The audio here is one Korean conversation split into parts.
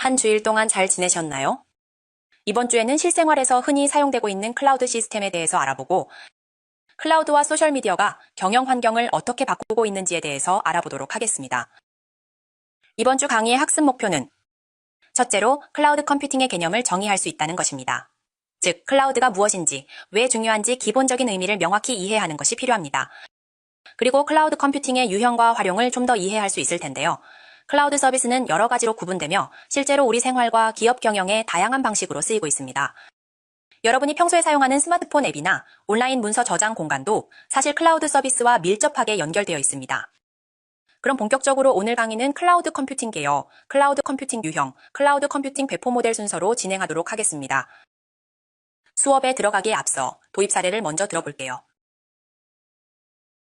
한 주일 동안 잘 지내셨나요? 이번 주에는 실생활에서 흔히 사용되고 있는 클라우드 시스템에 대해서 알아보고 클라우드와 소셜미디어가 경영 환경을 어떻게 바꾸고 있는지에 대해서 알아보도록 하겠습니다. 이번 주 강의의 학습 목표는 첫째로 클라우드 컴퓨팅의 개념을 정의할 수 있다는 것입니다. 즉, 클라우드가 무엇인지, 왜 중요한지 기본적인 의미를 명확히 이해하는 것이 필요합니다. 그리고 클라우드 컴퓨팅의 유형과 활용을 좀 더 이해할 수 있을 텐데요. 클라우드 서비스는 여러 가지로 구분되며 실제로 우리 생활과 기업 경영에 다양한 방식으로 쓰이고 있습니다. 여러분이 평소에 사용하는 스마트폰 앱이나 온라인 문서 저장 공간도 사실 클라우드 서비스와 밀접하게 연결되어 있습니다. 그럼 본격적으로 오늘 강의는 클라우드 컴퓨팅 개요, 클라우드 컴퓨팅 유형, 클라우드 컴퓨팅 배포 모델 순서로 진행하도록 하겠습니다. 수업에 들어가기에 앞서 도입 사례를 먼저 들어볼게요.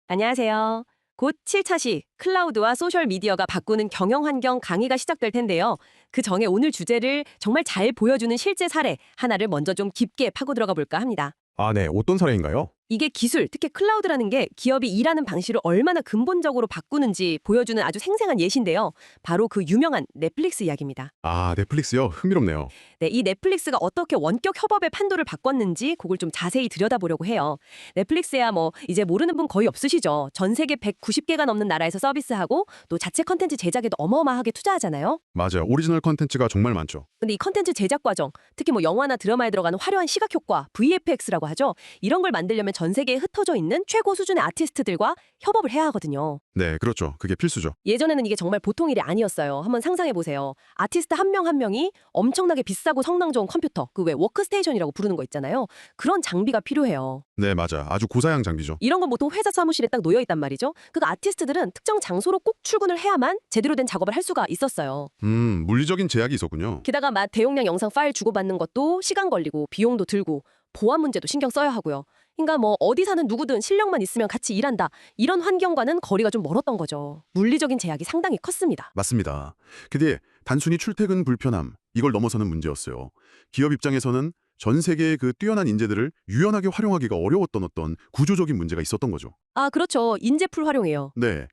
안녕하세요. 곧 7차시 클라우드와 소셜미디어가 바꾸는 경영 환경 강의가 시작될 텐데요. 그 전에 오늘 주제를 정말 잘 보여주는 실제 사례 하나를 먼저 좀 깊게 파고 들어가 볼까 합니다. 네. 어떤 사례인가요? 이게 기술, 특히 클라우드라는 게 기업이 일하는 방식을 얼마나 근본적으로 바꾸는지 보여주는 아주 생생한 예시인데요. 바로 그 유명한 넷플릭스 이야기입니다. 넷플릭스요? 흥미롭네요. 네, 이 넷플릭스가 어떻게 원격 협업의 판도를 바꿨는지 그걸 좀 자세히 들여다보려고 해요. 넷플릭스야 이제 모르는 분 거의 없으시죠. 전 세계 190개가 넘는 나라에서 서비스하고 또 자체 컨텐츠 제작에도 어마어마하게 투자하잖아요. 맞아요. 오리지널 컨텐츠가 정말 많죠. 근데 이 컨텐츠 제작 과정, 특히 영화나 드라마에 들어가는 화려한 시각 효과, VFX라고 하죠. 이런 걸 만들려면 전 세계에 흩어져 있는 최고 수준의 아티스트들과 협업을 해야 하거든요. 네, 그렇죠. 그게 필수죠. 예전에는 이게 정말 보통 일이 아니었어요. 한번 상상해 보세요. 아티스트 한 명 한 명이 엄청나게 비싸고 성능 좋은 컴퓨터, 그 왜 워크스테이션이라고 부르는 거 있잖아요. 그런 장비가 필요해요. 네, 맞아. 아주 고사양 장비죠. 이런 건 보통 회사 사무실에 딱 놓여 있단 말이죠. 그 아티스트들은 특정 장소로 꼭 출근을 해야만 제대로 된 작업을 할 수가 있었어요. 물리적인 제약이 있었군요. 게다가 대용량 영상 파일 주고받는 것도 시간 걸리고 비용도 들고 보안 문제도 신경 써야 하고요. 그러니까 어디 사는 누구든 실력만 있으면 같이 일한다. 이런 환경과는 거리가 좀 멀었던 거죠. 물리적인 제약이 상당히 컸습니다. 맞습니다. 근데 단순히 출퇴근 불편함, 이걸 넘어서는 문제였어요. 기업 입장에서는 전 세계의 그 뛰어난 인재들을 유연하게 활용하기가 어려웠던 어떤 구조적인 문제가 있었던 거죠. 그렇죠. 인재풀 활용이에요. 네.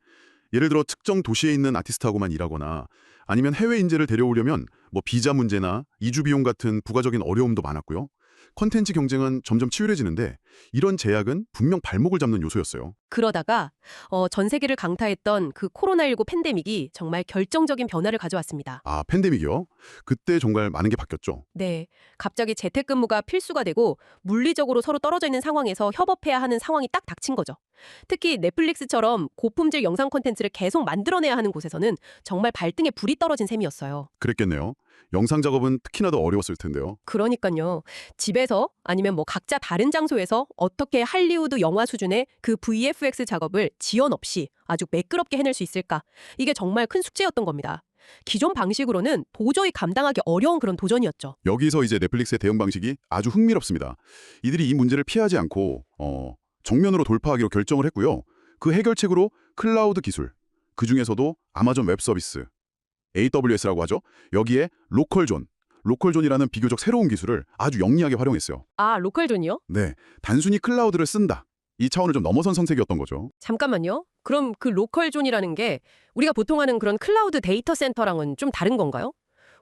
예를 들어 특정 도시에 있는 아티스트하고만 일하거나 아니면 해외 인재를 데려오려면 비자 문제나 이주 비용 같은 부가적인 어려움도 많았고요. 컨텐츠 경쟁은 점점 치열해지는데 이런 제약은 분명 발목을 잡는 요소였어요. 그러다가 전 세계를 강타했던 그 코로나19 팬데믹이 정말 결정적인 변화를 가져왔습니다. 팬데믹이요? 그때 정말 많은 게 바뀌었죠. 네, 갑자기 재택근무가 필수가 되고 물리적으로 서로 떨어져 있는 상황에서 협업해야 하는 상황이 딱 닥친 거죠. 특히 넷플릭스처럼 고품질 영상 콘텐츠를 계속 만들어내야 하는 곳에서는 정말 발등에 불이 떨어진 셈이었어요. 그랬겠네요. 영상 작업은 특히나 더 어려웠을 텐데요. 그러니까요. 집에서 아니면 각자 다른 장소에서 어떻게 할리우드 영화 수준의 그 VFX 작업을 지연 없이 아주 매끄럽게 해낼 수 있을까? 이게 정말 큰 숙제였던 겁니다. 기존 방식으로는 도저히 감당하기 어려운 그런 도전이었죠. 여기서 이제 넷플릭스의 대응 방식이 아주 흥미롭습니다. 이들이 이 문제를 피하지 않고 정면으로 돌파하기로 결정을 했고요. 그 해결책으로 클라우드 기술, 그중에서도 아마존 웹 서비스, AWS라고 하죠. 여기에 로컬존이라는 비교적 새로운 기술을 아주 영리하게 활용했어요. 로컬존이요? 네, 단순히 클라우드를 쓴다. 이 차원을 좀 넘어선 선택이었던 거죠. 잠깐만요. 그럼 그 로컬존이라는 게 우리가 보통 하는 그런 클라우드 데이터 센터랑은 좀 다른 건가요?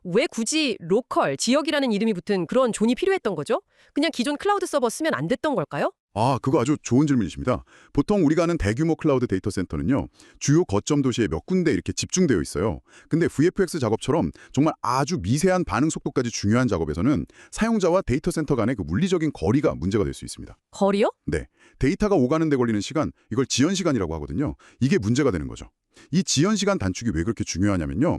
왜 굳이 로컬, 지역이라는 이름이 붙은 그런 존이 필요했던 거죠? 그냥 기존 클라우드 서버 쓰면 안 됐던 걸까요? 그거 아주 좋은 질문이십니다. 보통 우리가 아는 대규모 클라우드 데이터 센터는요, 주요 거점 도시에 몇 군데 이렇게 집중되어 있어요. 근데 VFX 작업처럼 정말 아주 미세한 반응 속도까지 중요한 작업에서는 사용자와 데이터 센터 간의 그 물리적인 거리가 문제가 될 수 있습니다. 거리요? 네. 데이터가 오가는 데 걸리는 시간, 이걸 지연 시간이라고 하거든요. 이게 문제가 되는 거죠. 이 지연 시간 단축이 왜 그렇게 중요하냐면요.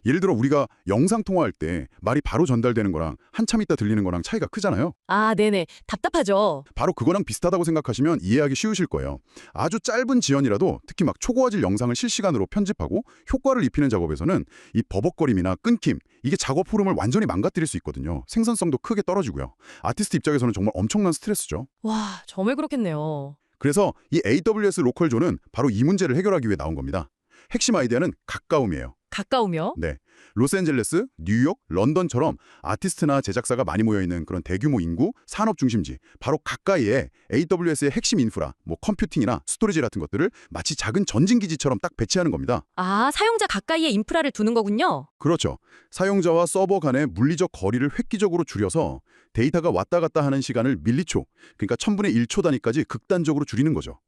예를 들어 우리가 영상 통화할 때 말이 바로 전달되는 거랑 한참 있다 들리는 거랑 차이가 크잖아요. 네네. 답답하죠. 바로 그거랑 비슷하다고 생각하시면 이해하기 쉬우실 거예요. 아주 짧은 지연이라도 특히 초고화질 영상을 실시간으로 편집하고 효과를 입히는 작업에서는 이 버벅거림이나 끊김, 이게 작업 흐름을 완전히 망가뜨릴 수 있거든요. 생산성도 크게 떨어지고요. 아티스트 입장에서는 정말 엄청난 스트레스죠. 와, 정말 그렇겠네요. 그래서 이 AWS 로컬존은 바로 이 문제를 해결하기 위해 나온 겁니다. 핵심 아이디어는 가까움이에요. 가까우며? 네, 로스앤젤레스, 뉴욕, 런던처럼 아티스트나 제작사가 많이 모여있는 그런 대규모 인구, 산업 중심지, 바로 가까이에 AWS의 핵심 인프라, 뭐 컴퓨팅이나 스토리지 같은 것들을 마치 작은 전진기지처럼 딱 배치하는 겁니다. 아, 사용자 가까이에 인프라를 두는 거군요. 그렇죠. 사용자와 서버 간의 물리적 거리를 획기적으로 줄여서 데이터가 왔다 갔다 하는 시간을 밀리초, 그러니까 1000분의 1초 단위까지 극단적으로 줄이는 거죠.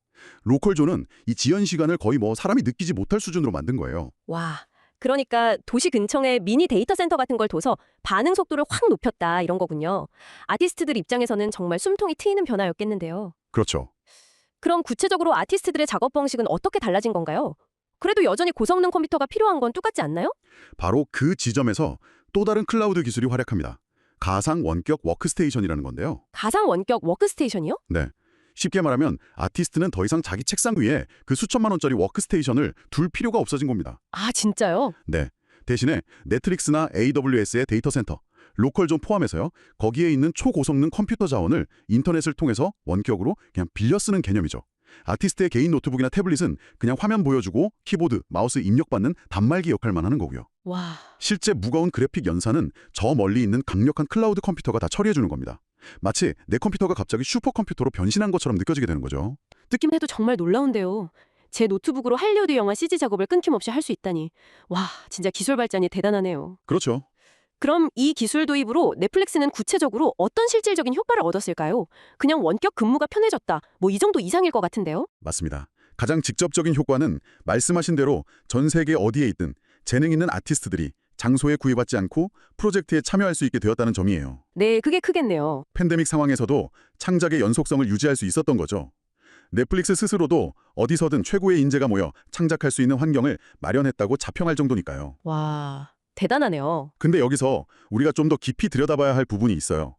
로컬존은 이 지연 시간을 거의 뭐 사람이 느끼지 못할 수준으로 만든 거예요. 와, 그러니까 도시 근처에 미니 데이터 센터 같은 걸 둬서 반응 속도를 확 높였다 이런 거군요. 아티스트들 입장에서는 정말 숨통이 트이는 변화였겠는데요. 그렇죠. 그럼 구체적으로 아티스트들의 작업 방식은 어떻게 달라진 건가요? 그래도 여전히 고성능 컴퓨터가 필요한 건 똑같지 않나요? 바로 그 지점에서 또 다른 클라우드 기술이 활약합니다. 가상 원격 워크스테이션이라는 건데요. 가상 원격 워크스테이션이요? 네. 쉽게 말하면 아티스트는 더 이상 자기 책상 위에 그 수천만 원짜리 워크스테이션을 둘 필요가 없어진 겁니다. 아, 진짜요? 네. 대신에 넷플릭스나 AWS의 데이터 센터, 로컬존 포함해서요. 거기에 있는 초고성능 컴퓨터 자원을 인터넷을 통해서 원격으로 그냥 빌려 쓰는 개념이죠. 아티스트의 개인 노트북이나 태블릿은 그냥 화면 보여주고 키보드, 마우스 입력받는 단말기 역할만 하는 거고요. 와, 실제 무거운 그래픽 연산은 저 멀리 있는 강력한 클라우드 컴퓨터가 다 처리해주는 겁니다. 마치 내 컴퓨터가 갑자기 슈퍼컴퓨터로 변신한 것처럼 느껴지게 되는 거죠. 듣기만 해도 정말 놀라운데요. 제 노트북으로 할리우드 영화 CG 작업을 끊김없이 할 수 있다니. 와, 진짜 기술 발전이 대단하네요. 그렇죠. 그럼 이 기술 도입으로 넷플릭스는 구체적으로 어떤 실질적인 효과를 얻었을까요? 그냥 원격 근무가 편해졌다. 뭐 이 정도 이상일 것 같은데요? 맞습니다. 가장 직접적인 효과는 말씀하신 대로 전 세계 어디에 있든 재능 있는 아티스트들이 장소에 구애받지 않고 프로젝트에 참여할 수 있게 되었다는 점이에요. 네, 그게 크겠네요. 팬데믹 상황에서도 창작의 연속성을 유지할 수 있었던 거죠. 넷플릭스 스스로도 어디서든 최고의 인재가 모여 창작할 수 있는 환경을 마련했다고 자평할 정도니까요. 와, 대단하네요. 근데 여기서 우리가 좀 더 깊이 들여다봐야 할 부분이 있어요.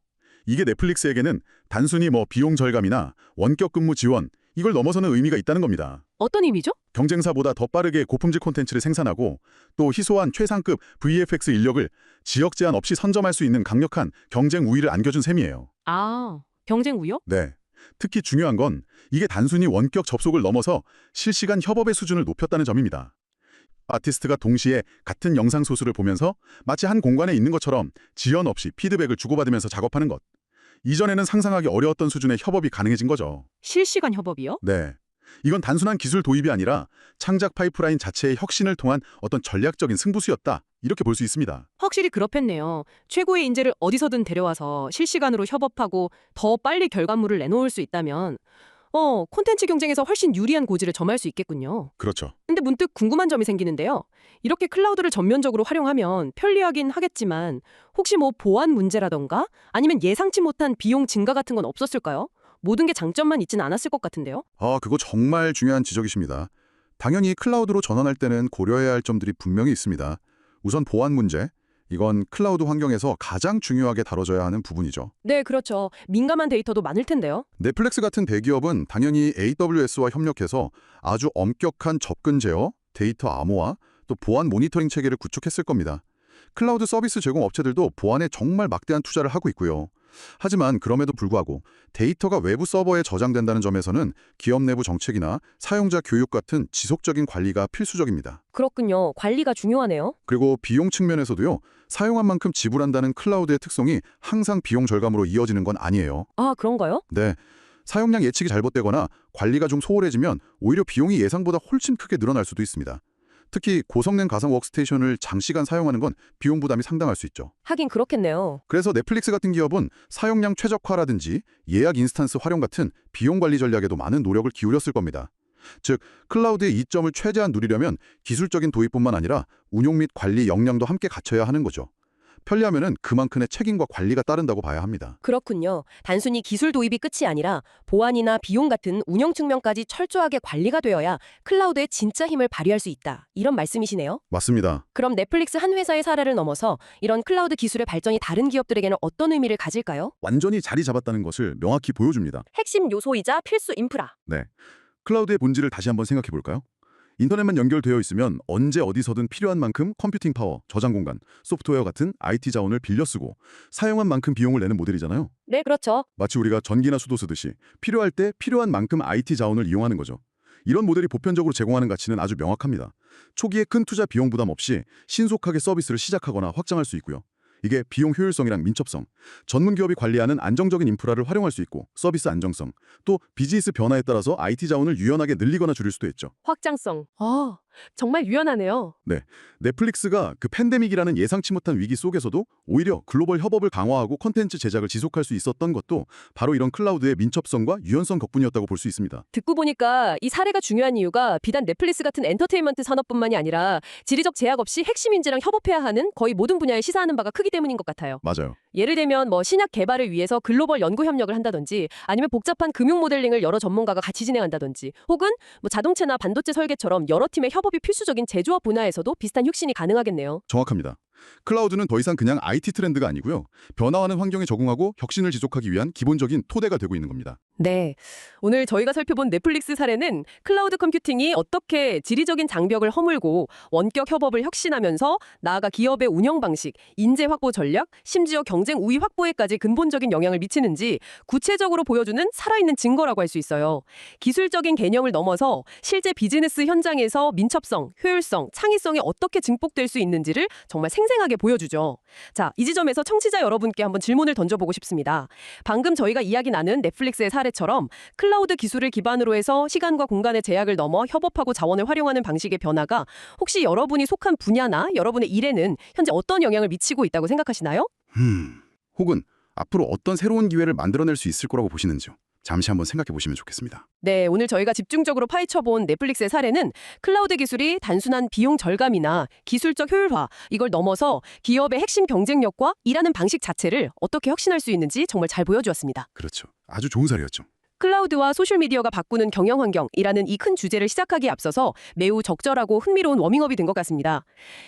이게 넷플릭스에게는 단순히 뭐 비용 절감이나 원격 근무 지원, 이걸 넘어서는 의미가 있다는 겁니다. 어떤 의미죠? 경쟁사보다 더 빠르게 고품질 콘텐츠를 생산하고 또 희소한 최상급 VFX 인력을 지역 제한 없이 선점할 수 있는 강력한 경쟁 우위를 안겨준 셈이에요. 아, 경쟁 우요? 네. 특히 중요한 건 이게 단순히 원격 접속을 넘어서 실시간 협업의 수준을 높였다는 점입니다. 아티스트가 동시에 같은 영상 소스를 보면서 마치 한 공간에 있는 것처럼 지연 없이 피드백을 주고받으면서 작업하는 것. 이전에는 상상하기 어려웠던 수준의 협업이 가능해진 거죠. 실시간 협업이요? 네. 이건 단순한 기술 도입이 아니라 창작 파이프라인 자체의 혁신을 통한 어떤 전략적인 승부수였다. 이렇게 볼 수 있습니다. 확실히 그렇겠네요. 최고의 인재를 어디서든 데려와서 실시간으로 협업하고 더 빨리 결과물을 내놓을 수 있다면 콘텐츠 경쟁에서 훨씬 유리한 고지를 점할 수 있겠군요. 그렇죠. 근데 문득 궁금한 점이 생기는데요. 이렇게 클라우드를 전면적으로 활용하면 편리하긴 하겠지만 혹시 뭐 보안 문제라던가 아니면 예상치 못한 비용 증가 같은 건 없었을까요? 모든 게 장점만 있진 않았을 것 같은데요. 그거 정말 중요한 지적이십니다. 당연히 클라우드로 전환할 때는 고려해야 할 점들이 분명히 있습니다. 우선 보안 문제. 이건 클라우드 환경에서 가장 중요하게 다뤄져야 하는 부분이죠. 네, 그렇죠. 민감한 데이터도 많을 텐데요. 넷플릭스 같은 대기업은 당연히 AWS와 협력해서 아주 엄격한 접근 제어, 데이터 암호화, 또 보안 모니터링 체계를 구축했을 겁니다. 클라우드 서비스 제공 업체들도 보안에 정말 막대한 투자를 하고 있고요. 하지만 그럼에도 불구하고 데이터가 외부 서버에 저장된다는 점에서는 기업 내부 정책이나 사용자 교육 같은 지속적인 관리가 필수적입니다. 그렇군요. 관리가 중요하네요. 그리고 비용 측면에서도요. 사용한 만큼 지불한다는 클라우드의 특성이 항상 비용 절감으로 이어지는 건 아니에요. 아, 그런가요? 네. 사용량 예측이 잘못되거나 관리가 좀 소홀해지면 오히려 비용이 예상보다 훨씬 크게 늘어날 수도 있습니다. 특히 고성능 가상 워크스테이션을 장시간 사용하는 건 비용 부담이 상당할 수 있죠. 하긴 그렇겠네요. 그래서 넷플릭스 같은 기업은 사용량 최적화라든지 예약 인스턴스 활용 같은 비용 관리 전략에도 많은 노력을 기울였을 겁니다. 즉, 클라우드의 이점을 최대한 누리려면 기술적인 도입뿐만 아니라 운용 및 관리 역량도 함께 갖춰야 하는 거죠. 편리하면은 그만큼의 책임과 관리가 따른다고 봐야 합니다. 그렇군요. 단순히 기술 도입이 끝이 아니라 보안이나 비용 같은 운영 측면까지 철저하게 관리가 되어야 클라우드의 진짜 힘을 발휘할 수 있다. 이런 말씀이시네요. 맞습니다. 그럼 넷플릭스 한 회사의 사례를 넘어서 이런 클라우드 기술의 발전이 다른 기업들에게는 어떤 의미를 가질까요? 완전히 자리 잡았다는 것을 명확히 보여줍니다. 핵심 요소이자 필수 인프라. 네. 클라우드의 본질을 다시 한번 생각해 볼까요? 인터넷만 연결되어 있으면 언제 어디서든 필요한 만큼 컴퓨팅 파워, 저장 공간, 소프트웨어 같은 IT 자원을 빌려 쓰고 사용한 만큼 비용을 내는 모델이잖아요. 네, 그렇죠. 마치 우리가 전기나 수도 쓰듯이 필요할 때 필요한 만큼 IT 자원을 이용하는 거죠. 이런 모델이 보편적으로 제공하는 가치는 아주 명확합니다. 초기에 큰 투자 비용 부담 없이 신속하게 서비스를 시작하거나 확장할 수 있고요. 이게 비용 효율성이랑 민첩성, 전문 기업이 관리하는 안정적인 인프라를 활용할 수 있고 서비스 안정성, 또 비즈니스 변화에 따라서 IT 자원을 유연하게 늘리거나 줄일 수도 있죠. 확장성. 정말 유연하네요. 네, 넷플릭스가 그 팬데믹이라는 예상치 못한 위기 속에서도 오히려 글로벌 협업을 강화하고 콘텐츠 제작을 지속할 수 있었던 것도 바로 이런 클라우드의 민첩성과 유연성 덕분이었다고 볼 수 있습니다. 듣고 보니까 이 사례가 중요한 이유가 비단 넷플릭스 같은 엔터테인먼트 산업뿐만이 아니라 지리적 제약 없이 핵심 인재랑 협업해야 하는 거의 모든 분야에 시사하는 바가 크기 때문인 것 같아요. 맞아요. 예를 들면 신약 개발을 위해서 글로벌 연구 협력을 한다든지 아니면 복잡한 금융 모델링을 여러 전문가가 같이 진행한다든지 혹은 자동차나 반도체 설계처럼 여러 팀의 협업이 필수적인 제조업 분야에서도 비슷한 혁신이 가능하겠네요. 정확합니다. 클라우드는 더 이상 그냥 IT 트렌드가 아니고요. 변화하는 환경에 적응하고 혁신을 지속하기 위한 기본적인 토대가 되고 있는 겁니다. 네. 오늘 저희가 살펴본 넷플릭스 사례는 클라우드 컴퓨팅이 어떻게 지리적인 장벽을 허물고 원격 협업을 혁신하면서 나아가 기업의 운영 방식, 인재 확보 전략, 심지어 경쟁 우위 확보에까지 근본적인 영향을 미치는지 구체적으로 보여주는 살아있는 증거라고 할 수 있어요. 기술적인 개념을 넘어서 실제 비즈니스 현장에서 민첩성, 효율성, 창의성이 어떻게 증폭될 수 있는지를 정말 생생하게 보여주죠. 자, 이 지점에서 청취자 여러분께 한번 질문을 던져보고 싶습니다. 방금 저희가 이야기 나눈 넷플릭스의 사례처럼 클라우드 기술을 기반으로 해서 시간과 공간의 제약을 넘어 협업하고 자원을 활용하는 방식의 변화가 혹시 여러분이 속한 분야나 여러분의 일에는 현재 어떤 영향을 미치고 있다고 생각하시나요? 혹은 앞으로 어떤 새로운 기회를 만들어낼 수 있을 거라고 보시는지요. 잠시 한번 생각해 보시면 좋겠습니다. 네, 오늘 저희가 집중적으로 파헤쳐본 넷플릭스의 사례는 클라우드 기술이 단순한 비용 절감이나 기술적 효율화, 이걸 넘어서 기업의 핵심 경쟁력과 일하는 방식 자체를 어떻게 혁신할 수 있는지 정말 잘 보여주었습니다. 그렇죠. 아주 좋은 사례였죠. 클라우드와 소셜미디어가 바꾸는 경영 환경이라는 이 큰 주제를 시작하기에 앞서서 매우 적절하고 흥미로운 워밍업이 된 것 같습니다.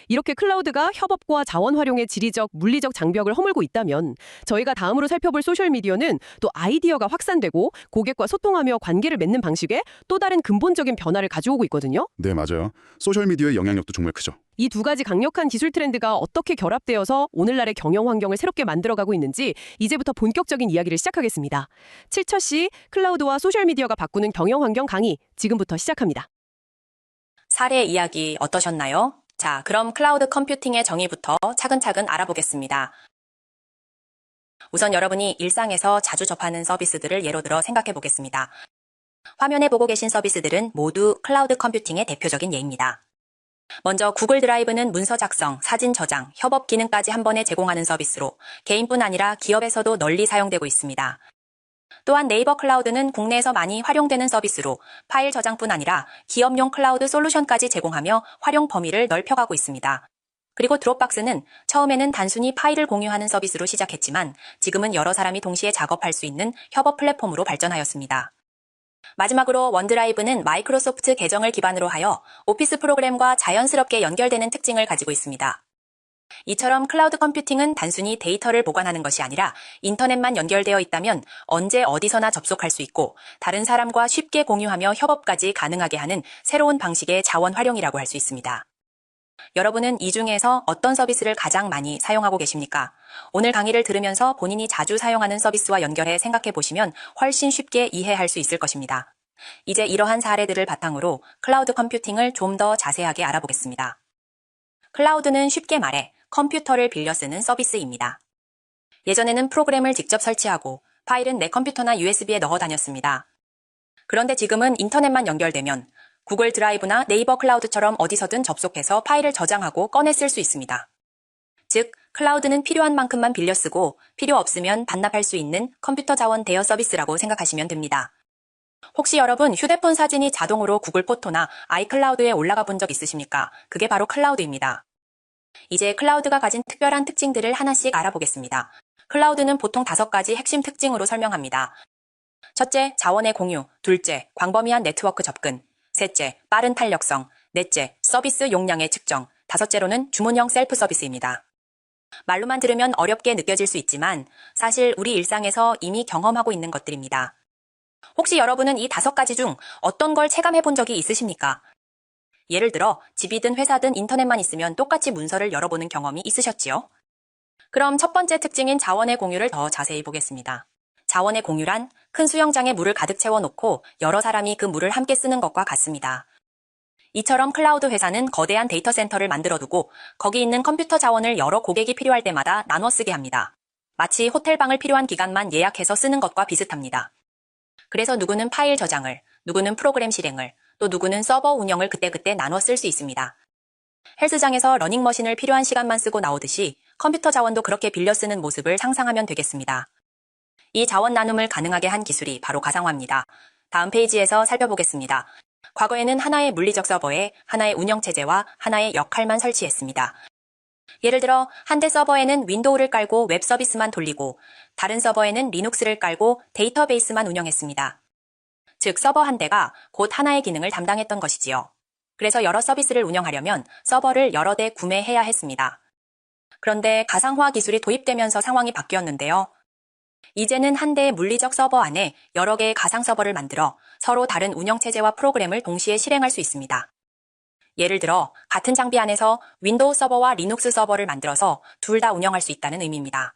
이렇게 클라우드가 협업과 자원 활용의 지리적, 물리적 장벽을 허물고 있다면 저희가 다음으로 살펴볼 소셜미디어는 또 아이디어가 확산되고 고객과 소통하며 관계를 맺는 방식에 또 다른 근본적인 변화를 가져오고 있거든요. 네, 맞아요. 소셜미디어의 영향력도 정말 크죠. 이 두 가지 강력한 기술 트렌드가 어떻게 결합되어서 오늘날의 경영 환경을 새롭게 만들어가고 있는지 이제부터 본격적인 이야기를 시작하겠습니다. 7처씨 클라우드와 소셜미디어가 바꾸는 경영 환경 강의 지금부터 시작합니다. 사례 이야기 어떠셨나요? 자, 그럼 클라우드 컴퓨팅의 정의부터 차근차근 알아보겠습니다. 우선 여러분이 일상에서 자주 접하는 서비스들을 예로 들어 생각해 보겠습니다. 화면에 보고 계신 서비스들은 모두 클라우드 컴퓨팅의 대표적인 예입니다. 먼저 구글 드라이브는 문서 작성, 사진 저장, 협업 기능까지 한 번에 제공하는 서비스로 개인뿐 아니라 기업에서도 널리 사용되고 있습니다. 또한 네이버 클라우드는 국내에서 많이 활용되는 서비스로 파일 저장뿐 아니라 기업용 클라우드 솔루션까지 제공하며 활용 범위를 넓혀가고 있습니다. 그리고 드롭박스는 처음에는 단순히 파일을 공유하는 서비스로 시작했지만 지금은 여러 사람이 동시에 작업할 수 있는 협업 플랫폼으로 발전하였습니다. 마지막으로 원드라이브는 마이크로소프트 계정을 기반으로 하여 오피스 프로그램과 자연스럽게 연결되는 특징을 가지고 있습니다. 이처럼 클라우드 컴퓨팅은 단순히 데이터를 보관하는 것이 아니라 인터넷만 연결되어 있다면 언제 어디서나 접속할 수 있고 다른 사람과 쉽게 공유하며 협업까지 가능하게 하는 새로운 방식의 자원 활용이라고 할 수 있습니다. 여러분은 이 중에서 어떤 서비스를 가장 많이 사용하고 계십니까? 오늘 강의를 들으면서 본인이 자주 사용하는 서비스와 연결해 생각해 보시면 훨씬 쉽게 이해할 수 있을 것입니다. 이제 이러한 사례들을 바탕으로 클라우드 컴퓨팅을 좀 더 자세하게 알아보겠습니다. 클라우드는 쉽게 말해 컴퓨터를 빌려 쓰는 서비스입니다. 예전에는 프로그램을 직접 설치하고 파일은 내 컴퓨터나 USB에 넣어 다녔습니다. 그런데 지금은 인터넷만 연결되면 구글 드라이브나 네이버 클라우드처럼 어디서든 접속해서 파일을 저장하고 꺼내 쓸 수 있습니다. 즉, 클라우드는 필요한 만큼만 빌려 쓰고 필요 없으면 반납할 수 있는 컴퓨터 자원 대여 서비스라고 생각하시면 됩니다. 혹시 여러분 휴대폰 사진이 자동으로 구글 포토나 아이클라우드에 올라가 본 적 있으십니까? 그게 바로 클라우드입니다. 이제 클라우드가 가진 특별한 특징들을 하나씩 알아보겠습니다. 클라우드는 보통 5가지 핵심 특징으로 설명합니다. 첫째, 자원의 공유. 둘째, 광범위한 네트워크 접근. 셋째, 빠른 탄력성. 넷째, 서비스 용량의 측정. 다섯째로는 주문형 셀프 서비스입니다. 말로만 들으면 어렵게 느껴질 수 있지만 사실 우리 일상에서 이미 경험하고 있는 것들입니다. 혹시 여러분은 이 5가지 중 어떤 걸 체감해 본 적이 있으십니까? 예를 들어 집이든 회사든 인터넷만 있으면 똑같이 문서를 열어보는 경험이 있으셨지요? 그럼 첫 번째 특징인 자원의 공유를 더 자세히 보겠습니다. 자원의 공유란 큰 수영장에 물을 가득 채워놓고 여러 사람이 그 물을 함께 쓰는 것과 같습니다. 이처럼 클라우드 회사는 거대한 데이터 센터를 만들어두고 거기 있는 컴퓨터 자원을 여러 고객이 필요할 때마다 나눠 쓰게 합니다. 마치 호텔방을 필요한 기간만 예약해서 쓰는 것과 비슷합니다. 그래서 누구는 파일 저장을, 누구는 프로그램 실행을, 또 누구는 서버 운영을 그때그때 나눠 쓸 수 있습니다. 헬스장에서 러닝머신을 필요한 시간만 쓰고 나오듯이 컴퓨터 자원도 그렇게 빌려 쓰는 모습을 상상하면 되겠습니다. 이 자원 나눔을 가능하게 한 기술이 바로 가상화입니다. 다음 페이지에서 살펴보겠습니다. 과거에는 하나의 물리적 서버에 하나의 운영체제와 하나의 역할만 설치했습니다. 예를 들어 한 대 서버에는 윈도우를 깔고 웹 서비스만 돌리고 다른 서버에는 리눅스를 깔고 데이터베이스만 운영했습니다. 즉 서버 한 대가 곧 하나의 기능을 담당했던 것이지요. 그래서 여러 서비스를 운영하려면 서버를 여러 대 구매해야 했습니다. 그런데 가상화 기술이 도입되면서 상황이 바뀌었는데요. 이제는 한 대의 물리적 서버 안에 여러 개의 가상 서버를 만들어 서로 다른 운영체제와 프로그램을 동시에 실행할 수 있습니다. 예를 들어 같은 장비 안에서 윈도우 서버와 리눅스 서버를 만들어서 둘 다 운영할 수 있다는 의미입니다.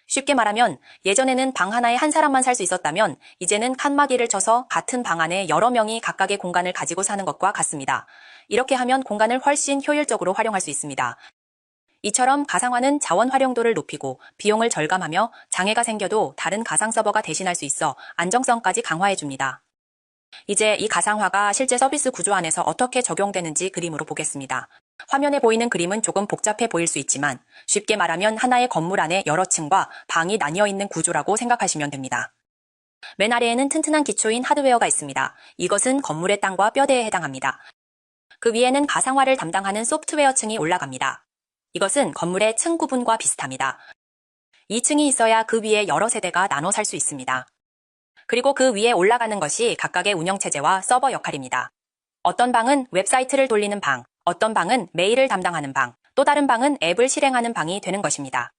쉽게 말하면 예전에는 방 하나에 한 사람만 살 수 있었다면 이제는 칸막이를 쳐서 같은 방 안에 여러 명이 각각의 공간을 가지고 사는 것과 같습니다. 이렇게 하면 공간을 훨씬 효율적으로 활용할 수 있습니다. 이처럼 가상화는 자원 활용도를 높이고 비용을 절감하며 장애가 생겨도 다른 가상 서버가 대신할 수 있어 안정성까지 강화해줍니다. 이제 이 가상화가 실제 서비스 구조 안에서 어떻게 적용되는지 그림으로 보겠습니다. 화면에 보이는 그림은 조금 복잡해 보일 수 있지만 쉽게 말하면 하나의 건물 안에 여러 층과 방이 나뉘어 있는 구조라고 생각하시면 됩니다. 맨 아래에는 튼튼한 기초인 하드웨어가 있습니다. 이것은 건물의 땅과 뼈대에 해당합니다. 그 위에는 가상화를 담당하는 소프트웨어 층이 올라갑니다. 이것은 건물의 층 구분과 비슷합니다. 2층이 있어야 그 위에 여러 세대가 나눠 살 수 있습니다. 그리고 그 위에 올라가는 것이 각각의 운영체제와 서버 역할입니다. 어떤 방은 웹사이트를 돌리는 방, 어떤 방은 메일을 담당하는 방, 또 다른 방은 앱을 실행하는 방이 되는 것입니다.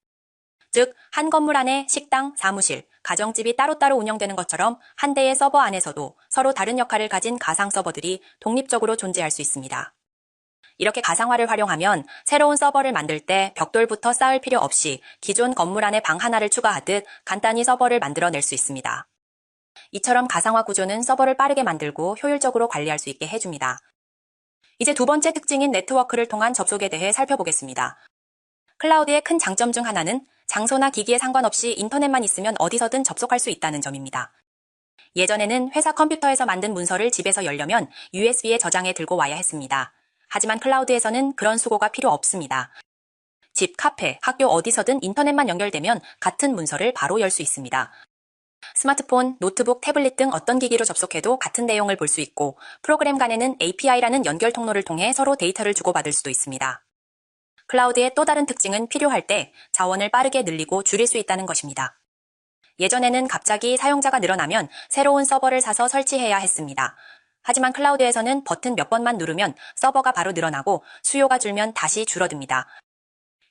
즉, 한 건물 안에 식당, 사무실, 가정집이 따로따로 운영되는 것처럼 한 대의 서버 안에서도 서로 다른 역할을 가진 가상 서버들이 독립적으로 존재할 수 있습니다. 이렇게 가상화를 활용하면 새로운 서버를 만들 때 벽돌부터 쌓을 필요 없이 기존 건물 안에 방 하나를 추가하듯 간단히 서버를 만들어낼 수 있습니다. 이처럼 가상화 구조는 서버를 빠르게 만들고 효율적으로 관리할 수 있게 해줍니다. 이제 두 번째 특징인 네트워크를 통한 접속에 대해 살펴보겠습니다. 클라우드의 큰 장점 중 하나는 장소나 기기에 상관없이 인터넷만 있으면 어디서든 접속할 수 있다는 점입니다. 예전에는 회사 컴퓨터에서 만든 문서를 집에서 열려면 USB에 저장해 들고 와야 했습니다. 하지만 클라우드에서는 그런 수고가 필요 없습니다. 집, 카페, 학교 어디서든 인터넷만 연결되면 같은 문서를 바로 열 수 있습니다. 스마트폰, 노트북, 태블릿 등 어떤 기기로 접속해도 같은 내용을 볼 수 있고 프로그램 간에는 API라는 연결 통로를 통해 서로 데이터를 주고받을 수도 있습니다. 클라우드의 또 다른 특징은 필요할 때 자원을 빠르게 늘리고 줄일 수 있다는 것입니다. 예전에는 갑자기 사용자가 늘어나면 새로운 서버를 사서 설치해야 했습니다. 하지만 클라우드에서는 버튼 몇 번만 누르면 서버가 바로 늘어나고 수요가 줄면 다시 줄어듭니다.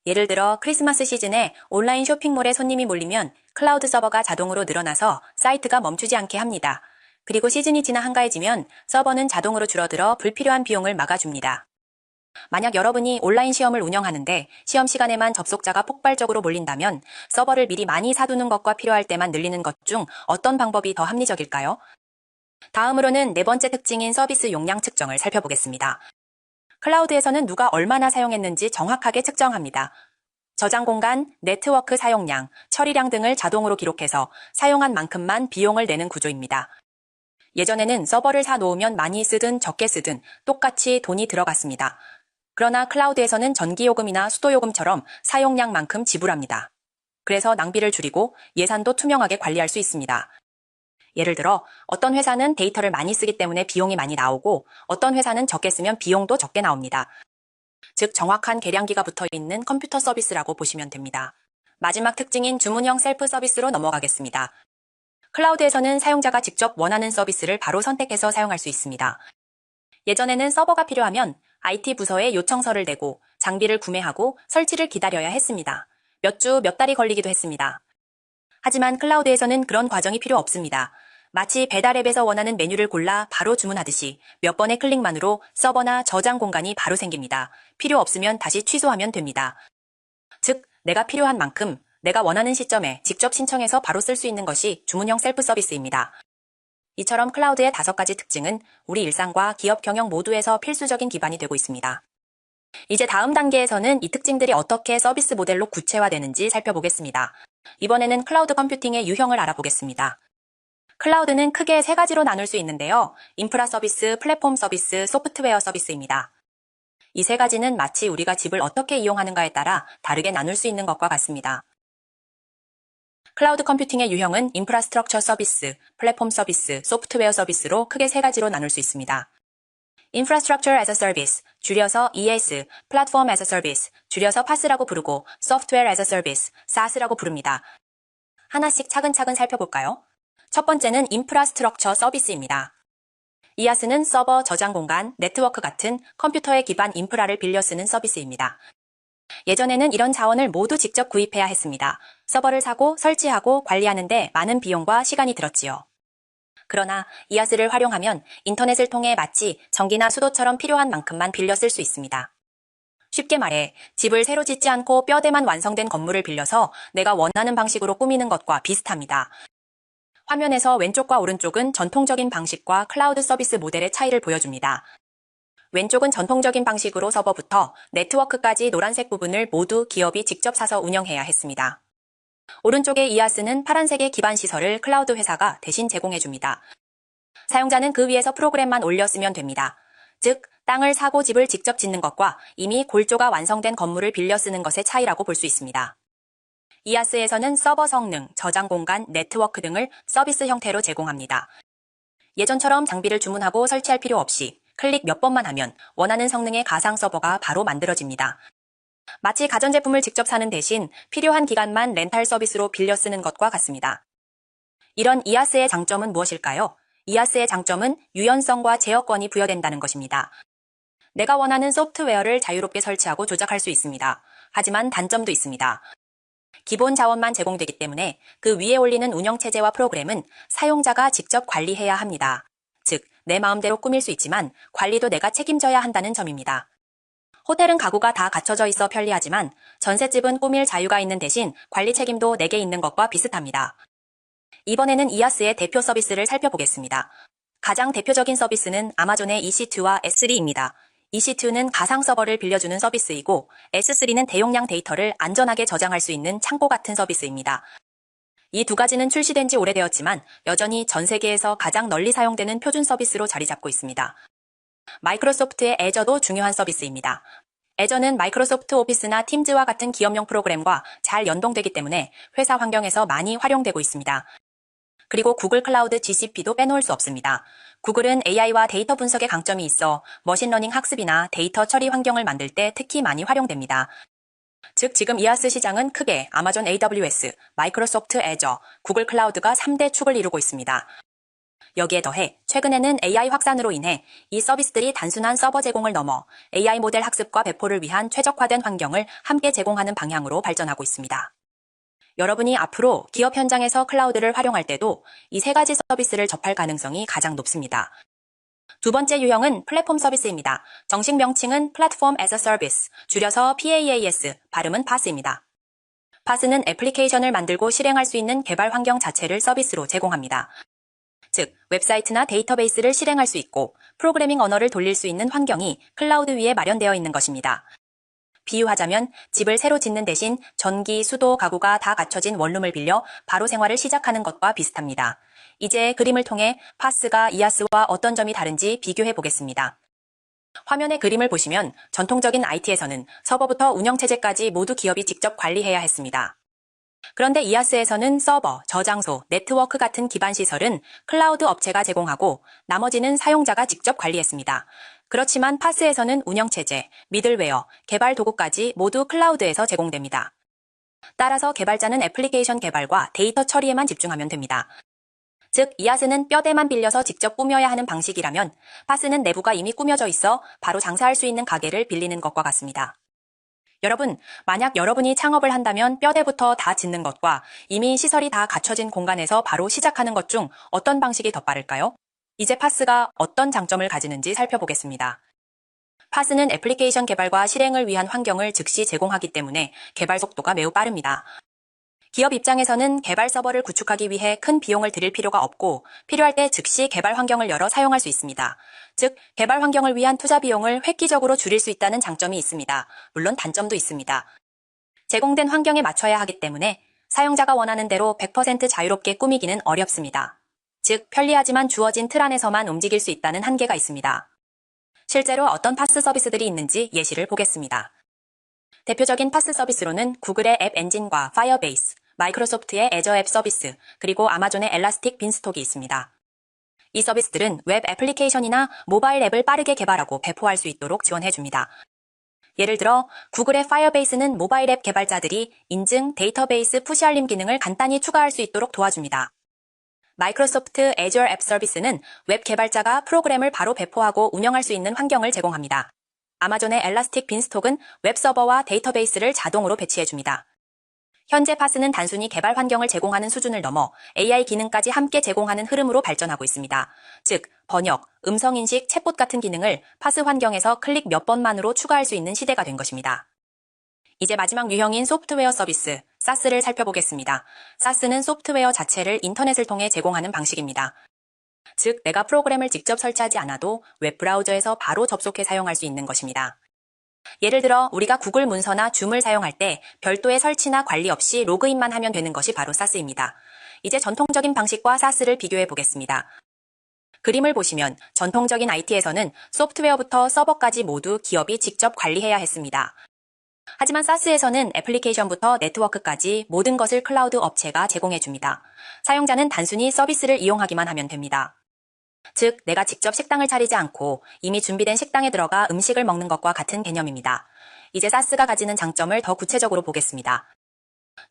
예를 들어 크리스마스 시즌에 온라인 쇼핑몰에 손님이 몰리면 클라우드 서버가 자동으로 늘어나서 사이트가 멈추지 않게 합니다. 그리고 시즌이 지나 한가해지면 서버는 자동으로 줄어들어 불필요한 비용을 막아줍니다. 만약 여러분이 온라인 시험을 운영하는데 시험 시간에만 접속자가 폭발적으로 몰린다면 서버를 미리 많이 사두는 것과 필요할 때만 늘리는 것 중 어떤 방법이 더 합리적일까요? 다음으로는 네 번째 특징인 서비스 용량 측정을 살펴보겠습니다. 클라우드에서는 누가 얼마나 사용했는지 정확하게 측정합니다. 저장 공간, 네트워크 사용량, 처리량 등을 자동으로 기록해서 사용한 만큼만 비용을 내는 구조입니다. 예전에는 서버를 사 놓으면 많이 쓰든 적게 쓰든 똑같이 돈이 들어갔습니다. 그러나 클라우드에서는 전기요금이나 수도요금처럼 사용량만큼 지불합니다. 그래서 낭비를 줄이고 예산도 투명하게 관리할 수 있습니다. 예를 들어 어떤 회사는 데이터를 많이 쓰기 때문에 비용이 많이 나오고 어떤 회사는 적게 쓰면 비용도 적게 나옵니다. 즉 정확한 계량기가 붙어 있는 컴퓨터 서비스라고 보시면 됩니다. 마지막 특징인 주문형 셀프 서비스로 넘어가겠습니다. 클라우드에서는 사용자가 직접 원하는 서비스를 바로 선택해서 사용할 수 있습니다. 예전에는 서버가 필요하면 IT 부서에 요청서를 내고 장비를 구매하고 설치를 기다려야 했습니다. 몇 주, 몇 달이 걸리기도 했습니다. 하지만 클라우드에서는 그런 과정이 필요 없습니다. 마치 배달앱에서 원하는 메뉴를 골라 바로 주문하듯이 몇 번의 클릭만으로 서버나 저장 공간이 바로 생깁니다. 필요 없으면 다시 취소하면 됩니다. 즉, 내가 필요한 만큼 내가 원하는 시점에 직접 신청해서 바로 쓸 수 있는 것이 주문형 셀프 서비스입니다. 이처럼 클라우드의 5가지 특징은 우리 일상과 기업 경영 모두에서 필수적인 기반이 되고 있습니다. 이제 다음 단계에서는 이 특징들이 어떻게 서비스 모델로 구체화되는지 살펴보겠습니다. 이번에는 클라우드 컴퓨팅의 유형을 알아보겠습니다. 클라우드는 크게 3가지로 나눌 수 있는데요. 인프라 서비스, 플랫폼 서비스, 소프트웨어 서비스입니다. 이 3가지는 마치 우리가 집을 어떻게 이용하는가에 따라 다르게 나눌 수 있는 것과 같습니다. 클라우드 컴퓨팅의 유형은 인프라스트럭처 서비스, 플랫폼 서비스, 소프트웨어 서비스로 크게 3가지로 나눌 수 있습니다. Infrastructure as a Service, 줄여서 EAS, Platform as a Service, 줄여서 PaaS라고 부르고 Software as a Service, SaaS라고 부릅니다. 하나씩 차근차근 살펴볼까요? 첫 번째는 인프라스트럭처 서비스입니다. IaaS는 서버, 저장 공간, 네트워크 같은 컴퓨터의 기반 인프라를 빌려 쓰는 서비스입니다. 예전에는 이런 자원을 모두 직접 구입해야 했습니다. 서버를 사고 설치하고 관리하는데 많은 비용과 시간이 들었지요. 그러나 IaaS를 활용하면 인터넷을 통해 마치 전기나 수도처럼 필요한 만큼만 빌려 쓸 수 있습니다. 쉽게 말해 집을 새로 짓지 않고 뼈대만 완성된 건물을 빌려서 내가 원하는 방식으로 꾸미는 것과 비슷합니다. 화면에서 왼쪽과 오른쪽은 전통적인 방식과 클라우드 서비스 모델의 차이를 보여줍니다. 왼쪽은 전통적인 방식으로 서버부터 네트워크까지 노란색 부분을 모두 기업이 직접 사서 운영해야 했습니다. 오른쪽의 IaaS는 파란색의 기반 시설을 클라우드 회사가 대신 제공해줍니다. 사용자는 그 위에서 프로그램만 올려 쓰면 됩니다. 즉, 땅을 사고 집을 직접 짓는 것과 이미 골조가 완성된 건물을 빌려 쓰는 것의 차이라고 볼 수 있습니다. IaaS에서는 서버 성능, 저장 공간, 네트워크 등을 서비스 형태로 제공합니다. 예전처럼 장비를 주문하고 설치할 필요 없이 클릭 몇 번만 하면 원하는 성능의 가상 서버가 바로 만들어집니다. 마치 가전제품을 직접 사는 대신 필요한 기간만 렌탈 서비스로 빌려 쓰는 것과 같습니다. 이런 IaaS의 장점은 무엇일까요? IaaS의 장점은 유연성과 제어권이 부여된다는 것입니다. 내가 원하는 소프트웨어를 자유롭게 설치하고 조작할 수 있습니다. 하지만 단점도 있습니다. 기본 자원만 제공되기 때문에 그 위에 올리는 운영체제와 프로그램은 사용자가 직접 관리해야 합니다. 즉, 내 마음대로 꾸밀 수 있지만 관리도 내가 책임져야 한다는 점입니다. 호텔은 가구가 다 갖춰져 있어 편리하지만 전셋집은 꾸밀 자유가 있는 대신 관리 책임도 내게 있는 것과 비슷합니다. 이번에는 IaaS의 대표 서비스를 살펴보겠습니다. 가장 대표적인 서비스는 아마존의 EC2와 S3입니다. EC2는 가상 서버를 빌려주는 서비스이고 S3는 대용량 데이터를 안전하게 저장할 수 있는 창고 같은 서비스입니다. 이 2가지는 출시된 지 오래되었지만 여전히 전 세계에서 가장 널리 사용되는 표준 서비스로 자리 잡고 있습니다. 마이크로소프트의 애저도 중요한 서비스입니다. 애저는 마이크로소프트 오피스나 팀즈와 같은 기업용 프로그램과 잘 연동되기 때문에 회사 환경에서 많이 활용되고 있습니다. 그리고 구글 클라우드 GCP도 빼놓을 수 없습니다. 구글은 AI와 데이터 분석에 강점이 있어 머신러닝 학습이나 데이터 처리 환경을 만들 때 특히 많이 활용됩니다. 즉 지금 IaaS 시장은 크게 아마존 AWS, 마이크로소프트 애저, 구글 클라우드가 3대 축을 이루고 있습니다. 여기에 더해 최근에는 AI 확산으로 인해 이 서비스들이 단순한 서버 제공을 넘어 AI 모델 학습과 배포를 위한 최적화된 환경을 함께 제공하는 방향으로 발전하고 있습니다. 여러분이 앞으로 기업 현장에서 클라우드를 활용할 때도 이 3가지 서비스를 접할 가능성이 가장 높습니다. 두 번째 유형은 플랫폼 서비스입니다. 정식 명칭은 Platform as a Service, 줄여서 PaaS, 발음은 PaaS입니다. PaaS는 애플리케이션을 만들고 실행할 수 있는 개발 환경 자체를 서비스로 제공합니다. 즉, 웹사이트나 데이터베이스를 실행할 수 있고 프로그래밍 언어를 돌릴 수 있는 환경이 클라우드 위에 마련되어 있는 것입니다. 비유하자면 집을 새로 짓는 대신 전기, 수도, 가구가 다 갖춰진 원룸을 빌려 바로 생활을 시작하는 것과 비슷합니다. 이제 그림을 통해 PaaS가 IaaS와 어떤 점이 다른지 비교해 보겠습니다. 화면의 그림을 보시면 전통적인 IT에서는 서버부터 운영체제까지 모두 기업이 직접 관리해야 했습니다. 그런데 IaaS에서는 서버, 저장소, 네트워크 같은 기반 시설은 클라우드 업체가 제공하고 나머지는 사용자가 직접 관리했습니다. 그렇지만 PaaS에서는 운영체제, 미들웨어, 개발 도구까지 모두 클라우드에서 제공됩니다. 따라서 개발자는 애플리케이션 개발과 데이터 처리에만 집중하면 됩니다. 즉, IaaS는 뼈대만 빌려서 직접 꾸며야 하는 방식이라면 PaaS는 내부가 이미 꾸며져 있어 바로 장사할 수 있는 가게를 빌리는 것과 같습니다. 여러분, 만약 여러분이 창업을 한다면 뼈대부터 다 짓는 것과 이미 시설이 다 갖춰진 공간에서 바로 시작하는 것 중 어떤 방식이 더 빠를까요? 이제 PaaS가 어떤 장점을 가지는지 살펴보겠습니다. PaaS는 애플리케이션 개발과 실행을 위한 환경을 즉시 제공하기 때문에 개발 속도가 매우 빠릅니다. 기업 입장에서는 개발 서버를 구축하기 위해 큰 비용을 들일 필요가 없고 필요할 때 즉시 개발 환경을 열어 사용할 수 있습니다. 즉, 개발 환경을 위한 투자 비용을 획기적으로 줄일 수 있다는 장점이 있습니다. 물론 단점도 있습니다. 제공된 환경에 맞춰야 하기 때문에 사용자가 원하는 대로 100% 자유롭게 꾸미기는 어렵습니다. 즉, 편리하지만 주어진 틀 안에서만 움직일 수 있다는 한계가 있습니다. 실제로 어떤 파스 서비스들이 있는지 예시를 보겠습니다. 대표적인 파스 서비스로는 구글의 앱 엔진과 파이어베이스, 마이크로소프트의 애저 앱 서비스, 그리고 아마존의 엘라스틱 빈스톡이 있습니다. 이 서비스들은 웹 애플리케이션이나 모바일 앱을 빠르게 개발하고 배포할 수 있도록 지원해줍니다. 예를 들어 구글의 파이어베이스는 모바일 앱 개발자들이 인증, 데이터베이스 푸시 알림 기능을 간단히 추가할 수 있도록 도와줍니다. 마이크로소프트 애저 앱 서비스는 웹 개발자가 프로그램을 바로 배포하고 운영할 수 있는 환경을 제공합니다. 아마존의 엘라스틱 빈스톡은 웹 서버와 데이터베이스를 자동으로 배치해줍니다. 현재 파스는 단순히 개발 환경을 제공하는 수준을 넘어 AI 기능까지 함께 제공하는 흐름으로 발전하고 있습니다. 즉, 번역, 음성인식, 챗봇 같은 기능을 파스 환경에서 클릭 몇 번만으로 추가할 수 있는 시대가 된 것입니다. 이제 마지막 유형인 소프트웨어 서비스, SaaS를 살펴보겠습니다. SaaS는 소프트웨어 자체를 인터넷을 통해 제공하는 방식입니다. 즉, 내가 프로그램을 직접 설치하지 않아도 웹브라우저에서 바로 접속해 사용할 수 있는 것입니다. 예를 들어 우리가 구글 문서나 줌을 사용할 때 별도의 설치나 관리 없이 로그인만 하면 되는 것이 바로 SaaS입니다. 이제 전통적인 방식과 SaaS를 비교해 보겠습니다. 그림을 보시면 전통적인 IT에서는 소프트웨어부터 서버까지 모두 기업이 직접 관리해야 했습니다. 하지만 SaaS에서는 애플리케이션부터 네트워크까지 모든 것을 클라우드 업체가 제공해줍니다. 사용자는 단순히 서비스를 이용하기만 하면 됩니다. 즉, 내가 직접 식당을 차리지 않고 이미 준비된 식당에 들어가 음식을 먹는 것과 같은 개념입니다. 이제 SaaS가 가지는 장점을 더 구체적으로 보겠습니다.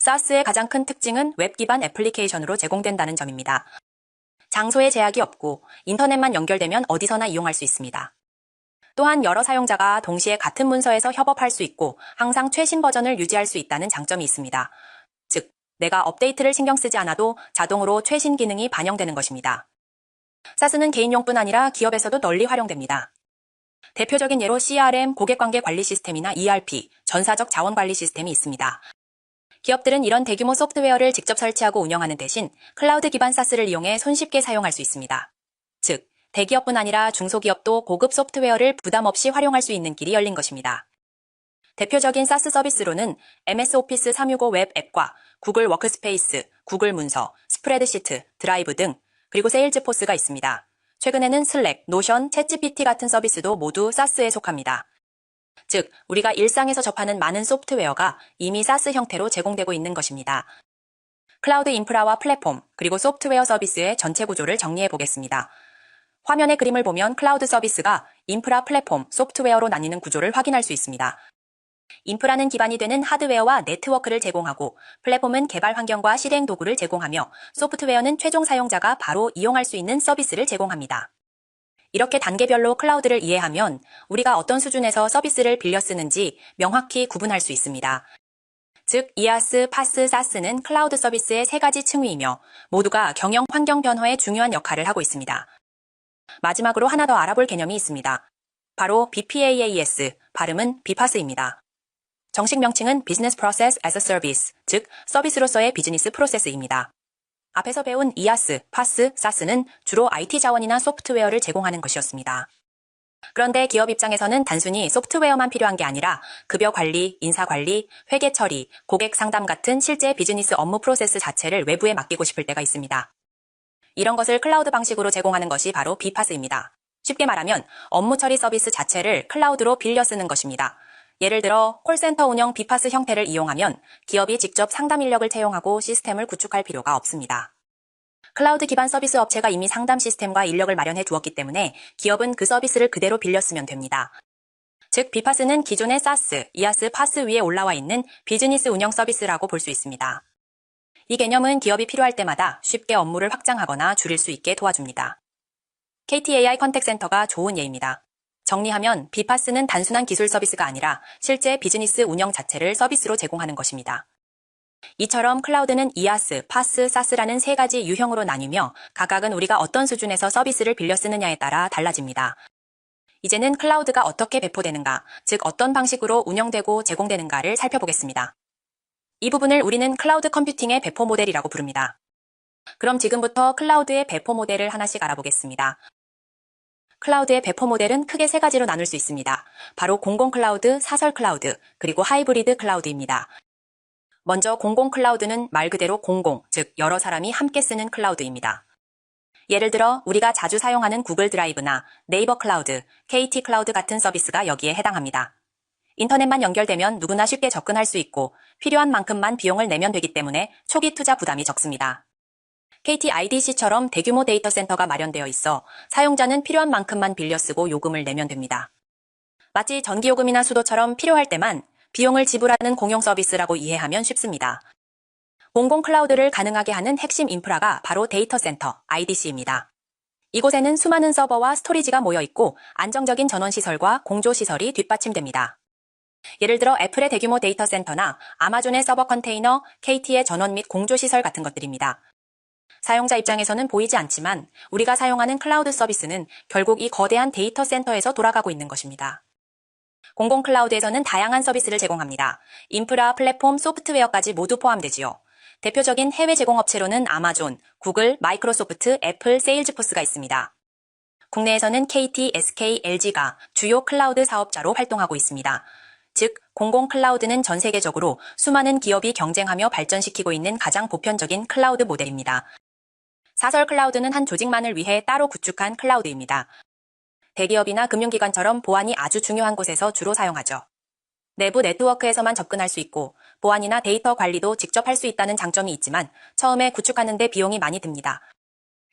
SaaS의 가장 큰 특징은 웹 기반 애플리케이션으로 제공된다는 점입니다. 장소에 제약이 없고 인터넷만 연결되면 어디서나 이용할 수 있습니다. 또한 여러 사용자가 동시에 같은 문서에서 협업할 수 있고 항상 최신 버전을 유지할 수 있다는 장점이 있습니다. 즉, 내가 업데이트를 신경 쓰지 않아도 자동으로 최신 기능이 반영되는 것입니다. SaaS는 개인용뿐 아니라 기업에서도 널리 활용됩니다. 대표적인 예로 CRM, 고객관계 관리 시스템이나 ERP, 전사적 자원 관리 시스템이 있습니다. 기업들은 이런 대규모 소프트웨어를 직접 설치하고 운영하는 대신 클라우드 기반 SaaS를 이용해 손쉽게 사용할 수 있습니다. 즉, 대기업뿐 아니라 중소기업도 고급 소프트웨어를 부담 없이 활용할 수 있는 길이 열린 것입니다. 대표적인 SaaS 서비스로는 MS 오피스 365 웹 앱과 구글 워크스페이스, 구글 문서, 스프레드시트, 드라이브 등 그리고 세일즈포스가 있습니다. 최근에는 슬랙, 노션, 챗GPT 같은 서비스도 모두 SaaS에 속합니다. 즉, 우리가 일상에서 접하는 많은 소프트웨어가 이미 SaaS 형태로 제공되고 있는 것입니다. 클라우드 인프라와 플랫폼, 그리고 소프트웨어 서비스의 전체 구조를 정리해 보겠습니다. 화면의 그림을 보면 클라우드 서비스가 인프라, 플랫폼, 소프트웨어로 나뉘는 구조를 확인할 수 있습니다. 인프라는 기반이 되는 하드웨어와 네트워크를 제공하고 플랫폼은 개발 환경과 실행 도구를 제공하며 소프트웨어는 최종 사용자가 바로 이용할 수 있는 서비스를 제공합니다. 이렇게 단계별로 클라우드를 이해하면 우리가 어떤 수준에서 서비스를 빌려 쓰는지 명확히 구분할 수 있습니다. 즉, IaaS, PaaS, SaaS는 클라우드 서비스의 세 가지 층위이며 모두가 경영 환경 변화에 중요한 역할을 하고 있습니다. 마지막으로 하나 더 알아볼 개념이 있습니다. 바로 BPaaS, 발음은 BPaaS입니다. 정식 명칭은 Business Process as a Service, 즉 서비스로서의 비즈니스 프로세스입니다. 앞에서 배운 IaaS, PaaS, SaaS는 주로 IT 자원이나 소프트웨어를 제공하는 것이었습니다. 그런데 기업 입장에서는 단순히 소프트웨어만 필요한 게 아니라 급여 관리, 인사 관리, 회계 처리, 고객 상담 같은 실제 비즈니스 업무 프로세스 자체를 외부에 맡기고 싶을 때가 있습니다. 이런 것을 클라우드 방식으로 제공하는 것이 바로 BPaaS입니다. 쉽게 말하면 업무 처리 서비스 자체를 클라우드로 빌려 쓰는 것입니다. 예를 들어 콜센터 운영 BPaaS 형태를 이용하면 기업이 직접 상담 인력을 채용하고 시스템을 구축할 필요가 없습니다. 클라우드 기반 서비스 업체가 이미 상담 시스템과 인력을 마련해 두었기 때문에 기업은 그 서비스를 그대로 빌려 쓰면 됩니다. 즉, BPaaS는 기존의 SaaS, IaaS, PaaS 위에 올라와 있는 비즈니스 운영 서비스라고 볼 수 있습니다. 이 개념은 기업이 필요할 때마다 쉽게 업무를 확장하거나 줄일 수 있게 도와줍니다. KT-AI 컨택센터가 좋은 예입니다. 정리하면 BPaaS는 단순한 기술 서비스가 아니라 실제 비즈니스 운영 자체를 서비스로 제공하는 것입니다. 이처럼 클라우드는 IaaS, PaaS, SaaS라는 세 가지 유형으로 나뉘며 각각은 우리가 어떤 수준에서 서비스를 빌려 쓰느냐에 따라 달라집니다. 이제는 클라우드가 어떻게 배포되는가, 즉 어떤 방식으로 운영되고 제공되는가를 살펴보겠습니다. 이 부분을 우리는 클라우드 컴퓨팅의 배포 모델이라고 부릅니다. 그럼 지금부터 클라우드의 배포 모델을 하나씩 알아보겠습니다. 클라우드의 배포 모델은 크게 세 가지로 나눌 수 있습니다. 바로 공공 클라우드, 사설 클라우드, 그리고 하이브리드 클라우드입니다. 먼저 공공 클라우드는 말 그대로 공공, 즉 여러 사람이 함께 쓰는 클라우드입니다. 예를 들어 우리가 자주 사용하는 구글 드라이브나 네이버 클라우드, KT 클라우드 같은 서비스가 여기에 해당합니다. 인터넷만 연결되면 누구나 쉽게 접근할 수 있고 필요한 만큼만 비용을 내면 되기 때문에 초기 투자 부담이 적습니다. KT IDC처럼 대규모 데이터 센터가 마련되어 있어 사용자는 필요한 만큼만 빌려 쓰고 요금을 내면 됩니다. 마치 전기요금이나 수도처럼 필요할 때만 비용을 지불하는 공용 서비스라고 이해하면 쉽습니다. 공공 클라우드를 가능하게 하는 핵심 인프라가 바로 데이터 센터, IDC입니다. 이곳에는 수많은 서버와 스토리지가 모여 있고 안정적인 전원 시설과 공조 시설이 뒷받침됩니다. 예를 들어 애플의 대규모 데이터 센터나 아마존의 서버 컨테이너, KT의 전원 및 공조 시설 같은 것들입니다. 사용자 입장에서는 보이지 않지만 우리가 사용하는 클라우드 서비스는 결국 이 거대한 데이터 센터에서 돌아가고 있는 것입니다. 공공 클라우드에서는 다양한 서비스를 제공합니다. 인프라, 플랫폼, 소프트웨어까지 모두 포함되지요. 대표적인 해외 제공업체로는 아마존, 구글, 마이크로소프트, 애플, 세일즈포스가 있습니다. 국내에서는 KT, SK, LG가 주요 클라우드 사업자로 활동하고 있습니다. 즉, 공공 클라우드는 전 세계적으로 수많은 기업이 경쟁하며 발전시키고 있는 가장 보편적인 클라우드 모델입니다. 사설 클라우드는 한 조직만을 위해 따로 구축한 클라우드입니다. 대기업이나 금융기관처럼 보안이 아주 중요한 곳에서 주로 사용하죠. 내부 네트워크에서만 접근할 수 있고 보안이나 데이터 관리도 직접 할 수 있다는 장점이 있지만 처음에 구축하는 데 비용이 많이 듭니다.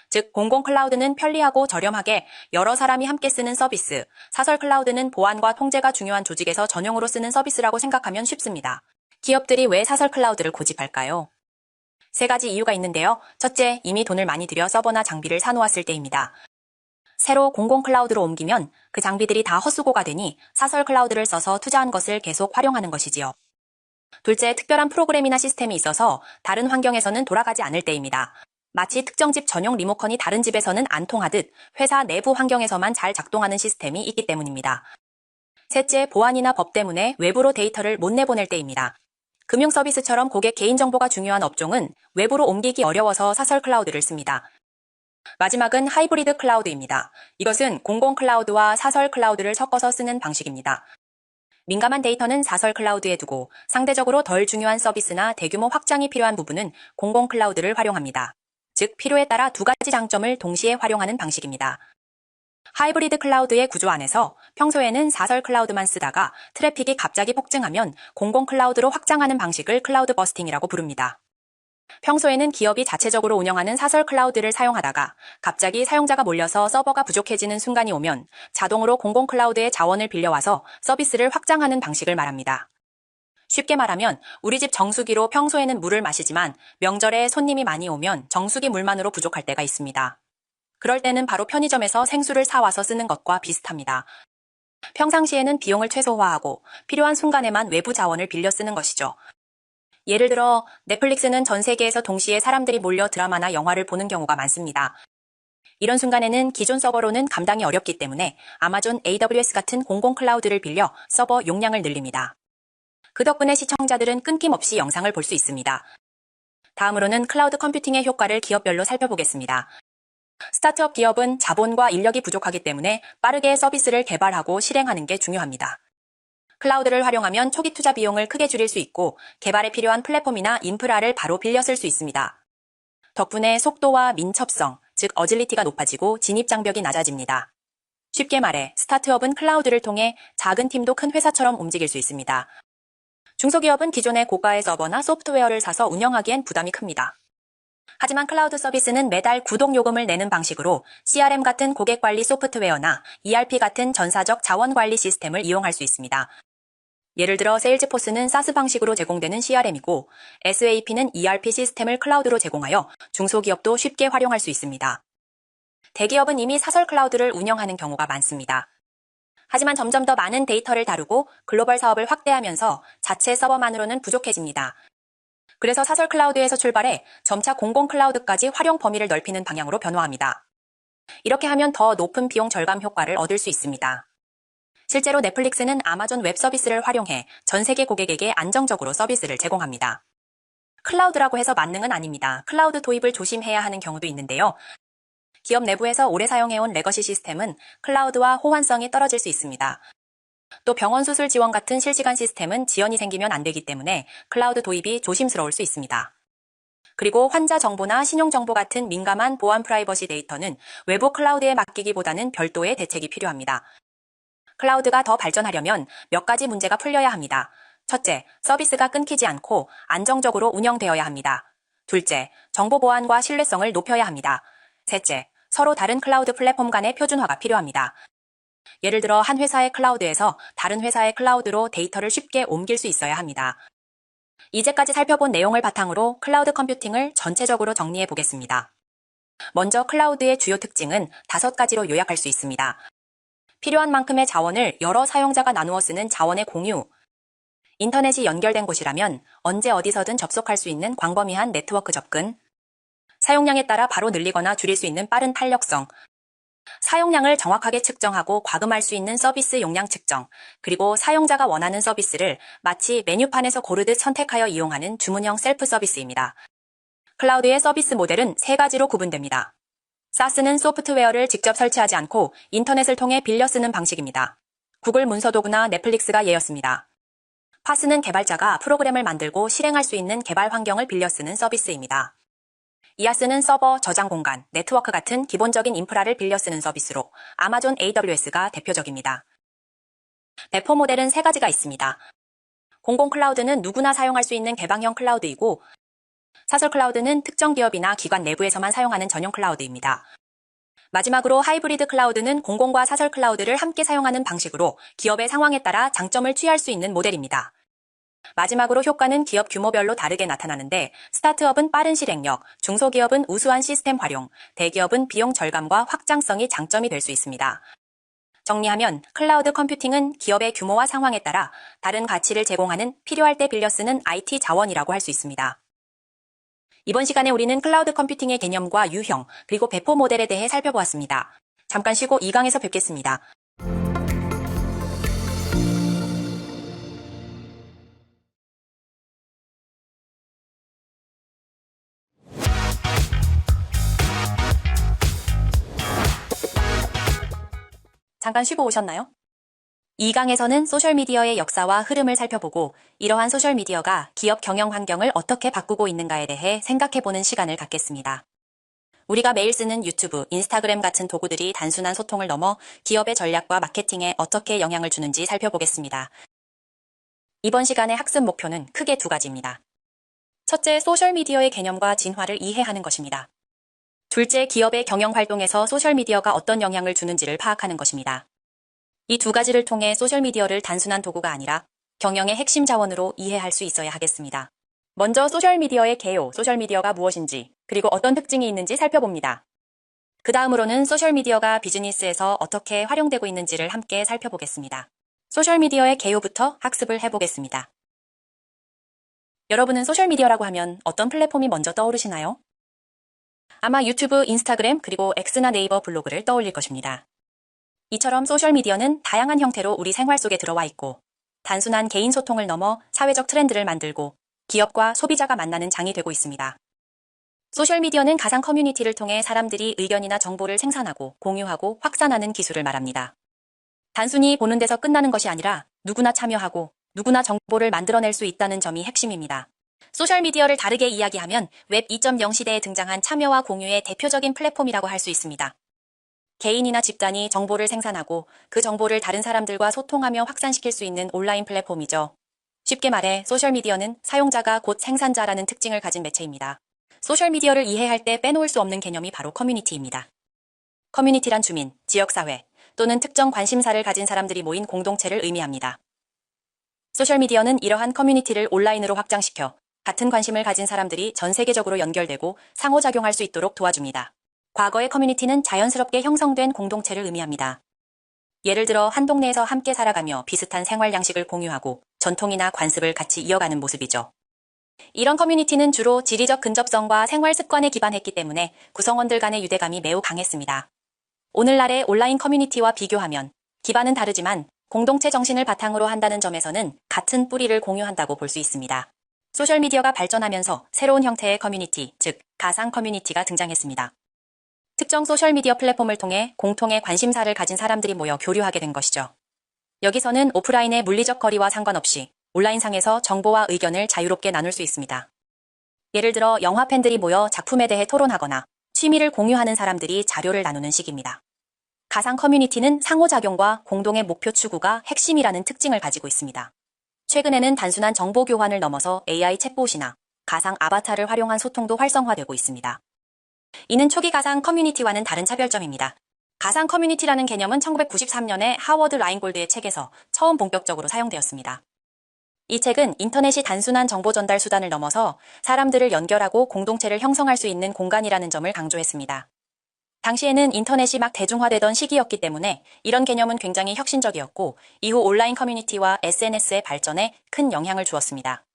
즉, 공공 클라우드는 편리하고 저렴하게 여러 사람이 함께 쓰는 서비스, 사설 클라우드는 보안과 통제가 중요한 조직에서 전용으로 쓰는 서비스라고 생각하면 쉽습니다. 기업들이 왜 사설 클라우드를 고집할까요? 세 가지 이유가 있는데요. 첫째, 이미 돈을 많이 들여 서버나 장비를 사놓았을 때입니다. 새로 공공 클라우드로 옮기면 그 장비들이 다 헛수고가 되니 사설 클라우드를 써서 투자한 것을 계속 활용하는 것이지요. 둘째, 특별한 프로그램이나 시스템이 있어서 다른 환경에서는 돌아가지 않을 때입니다. 마치 특정 집 전용 리모컨이 다른 집에서는 안 통하듯 회사 내부 환경에서만 잘 작동하는 시스템이 있기 때문입니다. 셋째, 보안이나 법 때문에 외부로 데이터를 못 내보낼 때입니다. 금융 서비스처럼 고객 개인정보가 중요한 업종은 외부로 옮기기 어려워서 사설 클라우드를 씁니다. 마지막은 하이브리드 클라우드입니다. 이것은 공공 클라우드와 사설 클라우드를 섞어서 쓰는 방식입니다. 민감한 데이터는 사설 클라우드에 두고 상대적으로 덜 중요한 서비스나 대규모 확장이 필요한 부분은 공공 클라우드를 활용합니다. 즉, 필요에 따라 두 가지 장점을 동시에 활용하는 방식입니다. 하이브리드 클라우드의 구조 안에서 평소에는 사설 클라우드만 쓰다가 트래픽이 갑자기 폭증하면 공공 클라우드로 확장하는 방식을 클라우드 버스팅이라고 부릅니다. 평소에는 기업이 자체적으로 운영하는 사설 클라우드를 사용하다가 갑자기 사용자가 몰려서 서버가 부족해지는 순간이 오면 자동으로 공공 클라우드의 자원을 빌려와서 서비스를 확장하는 방식을 말합니다. 쉽게 말하면 우리 집 정수기로 평소에는 물을 마시지만 명절에 손님이 많이 오면 정수기 물만으로 부족할 때가 있습니다. 그럴 때는 바로 편의점에서 생수를 사와서 쓰는 것과 비슷합니다. 평상시에는 비용을 최소화하고 필요한 순간에만 외부 자원을 빌려 쓰는 것이죠. 예를 들어 넷플릭스는 전 세계에서 동시에 사람들이 몰려 드라마나 영화를 보는 경우가 많습니다. 이런 순간에는 기존 서버로는 감당이 어렵기 때문에 아마존 AWS 같은 공공 클라우드를 빌려 서버 용량을 늘립니다. 그 덕분에 시청자들은 끊김없이 영상을 볼 수 있습니다. 다음으로는 클라우드 컴퓨팅의 효과를 기업별로 살펴보겠습니다. 스타트업 기업은 자본과 인력이 부족하기 때문에 빠르게 서비스를 개발하고 실행하는 게 중요합니다. 클라우드를 활용하면 초기 투자 비용을 크게 줄일 수 있고 개발에 필요한 플랫폼이나 인프라를 바로 빌려 쓸 수 있습니다. 덕분에 속도와 민첩성, 즉 어질리티가 높아지고 진입 장벽이 낮아집니다. 쉽게 말해 스타트업은 클라우드를 통해 작은 팀도 큰 회사처럼 움직일 수 있습니다. 중소기업은 기존의 고가의 서버나 소프트웨어를 사서 운영하기엔 부담이 큽니다. 하지만 클라우드 서비스는 매달 구독 요금을 내는 방식으로 CRM 같은 고객 관리 소프트웨어나 ERP 같은 전사적 자원 관리 시스템을 이용할 수 있습니다. 예를 들어 세일즈포스는 SaaS 방식으로 제공되는 CRM이고 SAP는 ERP 시스템을 클라우드로 제공하여 중소기업도 쉽게 활용할 수 있습니다. 대기업은 이미 사설 클라우드를 운영하는 경우가 많습니다. 하지만 점점 더 많은 데이터를 다루고 글로벌 사업을 확대하면서 자체 서버만으로는 부족해집니다. 그래서 사설 클라우드에서 출발해 점차 공공 클라우드까지 활용 범위를 넓히는 방향으로 변화합니다. 이렇게 하면 더 높은 비용 절감 효과를 얻을 수 있습니다. 실제로 넷플릭스는 아마존 웹 서비스를 활용해 전 세계 고객에게 안정적으로 서비스를 제공합니다. 클라우드라고 해서 만능은 아닙니다. 클라우드 도입을 조심해야 하는 경우도 있는데요. 기업 내부에서 오래 사용해온 레거시 시스템은 클라우드와 호환성이 떨어질 수 있습니다. 또 병원 수술 지원 같은 실시간 시스템은 지연이 생기면 안 되기 때문에 클라우드 도입이 조심스러울 수 있습니다. 그리고 환자 정보나 신용 정보 같은 민감한 보안 프라이버시 데이터는 외부 클라우드에 맡기기보다는 별도의 대책이 필요합니다. 클라우드가 더 발전하려면 몇 가지 문제가 풀려야 합니다. 첫째, 서비스가 끊기지 않고 안정적으로 운영되어야 합니다. 둘째, 정보 보안과 신뢰성을 높여야 합니다. 셋째, 서로 다른 클라우드 플랫폼 간의 표준화가 필요합니다. 예를 들어 한 회사의 클라우드에서 다른 회사의 클라우드로 데이터를 쉽게 옮길 수 있어야 합니다. 이제까지 살펴본 내용을 바탕으로 클라우드 컴퓨팅을 전체적으로 정리해 보겠습니다. 먼저 클라우드의 주요 특징은 5가지로 요약할 수 있습니다. 필요한 만큼의 자원을 여러 사용자가 나누어 쓰는 자원의 공유, 인터넷이 연결된 곳이라면 언제 어디서든 접속할 수 있는 광범위한 네트워크 접근, 사용량에 따라 바로 늘리거나 줄일 수 있는 빠른 탄력성, 사용량을 정확하게 측정하고 과금할 수 있는 서비스 용량 측정, 그리고 사용자가 원하는 서비스를 마치 메뉴판에서 고르듯 선택하여 이용하는 주문형 셀프 서비스입니다. 클라우드의 서비스 모델은 3가지로 구분됩니다. SaaS는 소프트웨어를 직접 설치하지 않고 인터넷을 통해 빌려 쓰는 방식입니다. 구글 문서도구나 넷플릭스가 예였습니다. PaaS는 개발자가 프로그램을 만들고 실행할 수 있는 개발 환경을 빌려 쓰는 서비스입니다. IaaS는 서버, 저장 공간, 네트워크 같은 기본적인 인프라를 빌려 쓰는 서비스로 아마존 AWS가 대표적입니다. 배포 모델은 3가지가 있습니다. 공공 클라우드는 누구나 사용할 수 있는 개방형 클라우드이고, 사설 클라우드는 특정 기업이나 기관 내부에서만 사용하는 전용 클라우드입니다. 마지막으로 하이브리드 클라우드는 공공과 사설 클라우드를 함께 사용하는 방식으로 기업의 상황에 따라 장점을 취할 수 있는 모델입니다. 마지막으로 효과는 기업 규모별로 다르게 나타나는데 스타트업은 빠른 실행력, 중소기업은 우수한 시스템 활용, 대기업은 비용 절감과 확장성이 장점이 될 수 있습니다. 정리하면 클라우드 컴퓨팅은 기업의 규모와 상황에 따라 다른 가치를 제공하는 필요할 때 빌려 쓰는 IT 자원이라고 할 수 있습니다. 이번 시간에 우리는 클라우드 컴퓨팅의 개념과 유형, 그리고 배포 모델에 대해 살펴보았습니다. 잠깐 쉬고 2강에서 뵙겠습니다. 잠깐 쉬고 오셨나요? 2강에서는 소셜미디어의 역사와 흐름을 살펴보고 이러한 소셜미디어가 기업 경영 환경을 어떻게 바꾸고 있는가에 대해 생각해보는 시간을 갖겠습니다. 우리가 매일 쓰는 유튜브, 인스타그램 같은 도구들이 단순한 소통을 넘어 기업의 전략과 마케팅에 어떻게 영향을 주는지 살펴보겠습니다. 이번 시간의 학습 목표는 크게 2가지입니다. 첫째, 소셜미디어의 개념과 진화를 이해하는 것입니다. 둘째, 기업의 경영 활동에서 소셜미디어가 어떤 영향을 주는지를 파악하는 것입니다. 이 2가지를 통해 소셜미디어를 단순한 도구가 아니라 경영의 핵심 자원으로 이해할 수 있어야 하겠습니다. 먼저 소셜미디어의 개요, 소셜미디어가 무엇인지, 그리고 어떤 특징이 있는지 살펴봅니다. 그 다음으로는 소셜미디어가 비즈니스에서 어떻게 활용되고 있는지를 함께 살펴보겠습니다. 소셜미디어의 개요부터 학습을 해보겠습니다. 여러분은 소셜미디어라고 하면 어떤 플랫폼이 먼저 떠오르시나요? 아마 유튜브, 인스타그램, 그리고 X나 네이버 블로그를 떠올릴 것입니다. 이처럼 소셜미디어는 다양한 형태로 우리 생활 속에 들어와 있고 단순한 개인 소통을 넘어 사회적 트렌드를 만들고 기업과 소비자가 만나는 장이 되고 있습니다. 소셜미디어는 가상 커뮤니티를 통해 사람들이 의견이나 정보를 생산하고 공유하고 확산하는 기술을 말합니다. 단순히 보는 데서 끝나는 것이 아니라 누구나 참여하고 누구나 정보를 만들어낼 수 있다는 점이 핵심입니다. 소셜미디어를 다르게 이야기하면 웹 2.0 시대에 등장한 참여와 공유의 대표적인 플랫폼이라고 할 수 있습니다. 개인이나 집단이 정보를 생산하고 그 정보를 다른 사람들과 소통하며 확산시킬 수 있는 온라인 플랫폼이죠. 쉽게 말해 소셜미디어는 사용자가 곧 생산자라는 특징을 가진 매체입니다. 소셜미디어를 이해할 때 빼놓을 수 없는 개념이 바로 커뮤니티입니다. 커뮤니티란 주민, 지역사회 또는 특정 관심사를 가진 사람들이 모인 공동체를 의미합니다. 소셜미디어는 이러한 커뮤니티를 온라인으로 확장시켜 같은 관심을 가진 사람들이 전 세계적으로 연결되고 상호작용할 수 있도록 도와줍니다. 과거의 커뮤니티는 자연스럽게 형성된 공동체를 의미합니다. 예를 들어 한 동네에서 함께 살아가며 비슷한 생활 양식을 공유하고 전통이나 관습을 같이 이어가는 모습이죠. 이런 커뮤니티는 주로 지리적 근접성과 생활 습관에 기반했기 때문에 구성원들 간의 유대감이 매우 강했습니다. 오늘날의 온라인 커뮤니티와 비교하면 기반은 다르지만 공동체 정신을 바탕으로 한다는 점에서는 같은 뿌리를 공유한다고 볼 수 있습니다. 소셜미디어가 발전하면서 새로운 형태의 커뮤니티, 즉 가상 커뮤니티가 등장했습니다. 특정 소셜미디어 플랫폼을 통해 공통의 관심사를 가진 사람들이 모여 교류하게 된 것이죠. 여기서는 오프라인의 물리적 거리와 상관없이 온라인상에서 정보와 의견을 자유롭게 나눌 수 있습니다. 예를 들어 영화 팬들이 모여 작품에 대해 토론하거나 취미를 공유하는 사람들이 자료를 나누는 식입니다. 가상 커뮤니티는 상호작용과 공동의 목표 추구가 핵심이라는 특징을 가지고 있습니다. 최근에는 단순한 정보 교환을 넘어서 AI 챗봇이나 가상 아바타를 활용한 소통도 활성화되고 있습니다. 이는 초기 가상 커뮤니티와는 다른 차별점입니다. 가상 커뮤니티라는 개념은 1993년에 하워드 라인골드의 책에서 처음 본격적으로 사용되었습니다. 이 책은 인터넷이 단순한 정보 전달 수단을 넘어서 사람들을 연결하고 공동체를 형성할 수 있는 공간이라는 점을 강조했습니다. 당시에는 인터넷이 막 대중화되던 시기였기 때문에 이런 개념은 굉장히 혁신적이었고 이후 온라인 커뮤니티와 SNS의 발전에 큰 영향을 주었습니다.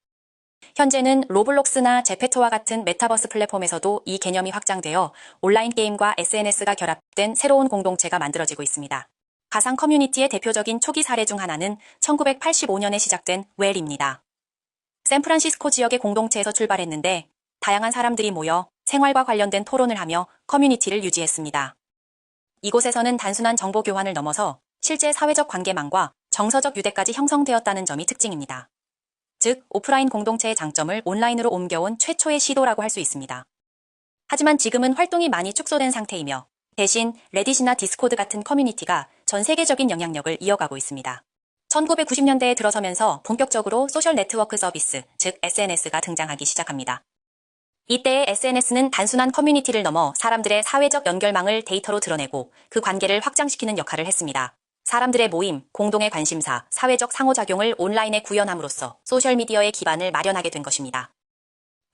현재는 로블록스나 제페토와 같은 메타버스 플랫폼에서도 이 개념이 확장되어 온라인 게임과 SNS가 결합된 새로운 공동체가 만들어지고 있습니다. 가상 커뮤니티의 대표적인 초기 사례 중 하나는 1985년에 시작된 웰입니다. 샌프란시스코 지역의 공동체에서 출발했는데 다양한 사람들이 모여 생활과 관련된 토론을 하며 커뮤니티를 유지했습니다. 이곳에서는 단순한 정보 교환을 넘어서 실제 사회적 관계망과 정서적 유대까지 형성되었다는 점이 특징입니다. 즉, 오프라인 공동체의 장점을 온라인으로 옮겨온 최초의 시도라고 할 수 있습니다. 하지만 지금은 활동이 많이 축소된 상태이며 대신 레딧이나 디스코드 같은 커뮤니티가 전 세계적인 영향력을 이어가고 있습니다. 1990년대에 들어서면서 본격적으로 소셜 네트워크 서비스, 즉 SNS가 등장하기 시작합니다. 이때의 SNS는 단순한 커뮤니티를 넘어 사람들의 사회적 연결망을 데이터로 드러내고 그 관계를 확장시키는 역할을 했습니다. 사람들의 모임, 공동의 관심사, 사회적 상호작용을 온라인에 구현함으로써 소셜미디어의 기반을 마련하게 된 것입니다.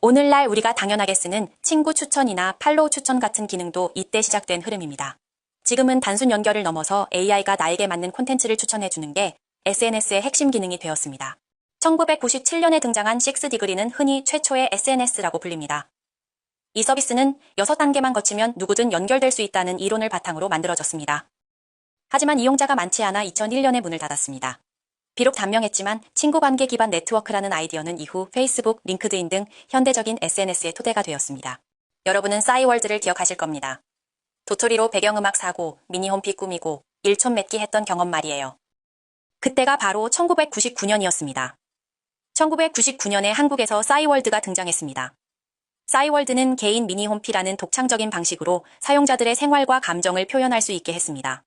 오늘날 우리가 당연하게 쓰는 친구 추천이나 팔로우 추천 같은 기능도 이때 시작된 흐름입니다. 지금은 단순 연결을 넘어서 AI가 나에게 맞는 콘텐츠를 추천해주는 게 SNS의 핵심 기능이 되었습니다. 1997년에 등장한 6디그리는 흔히 최초의 SNS라고 불립니다. 이 서비스는 6단계만 거치면 누구든 연결될 수 있다는 이론을 바탕으로 만들어졌습니다. 하지만 이용자가 많지 않아 2001년에 문을 닫았습니다. 비록 단명했지만 친구관계 기반 네트워크라는 아이디어는 이후 페이스북, 링크드인 등 현대적인 SNS의 토대가 되었습니다. 여러분은 싸이월드를 기억하실 겁니다. 도토리로 배경음악 사고, 미니홈피 꾸미고, 일촌 맺기 했던 경험 말이에요. 그때가 바로 1999년이었습니다. 1999년에 한국에서 싸이월드가 등장했습니다. 싸이월드는 개인 미니홈피라는 독창적인 방식으로 사용자들의 생활과 감정을 표현할 수 있게 했습니다.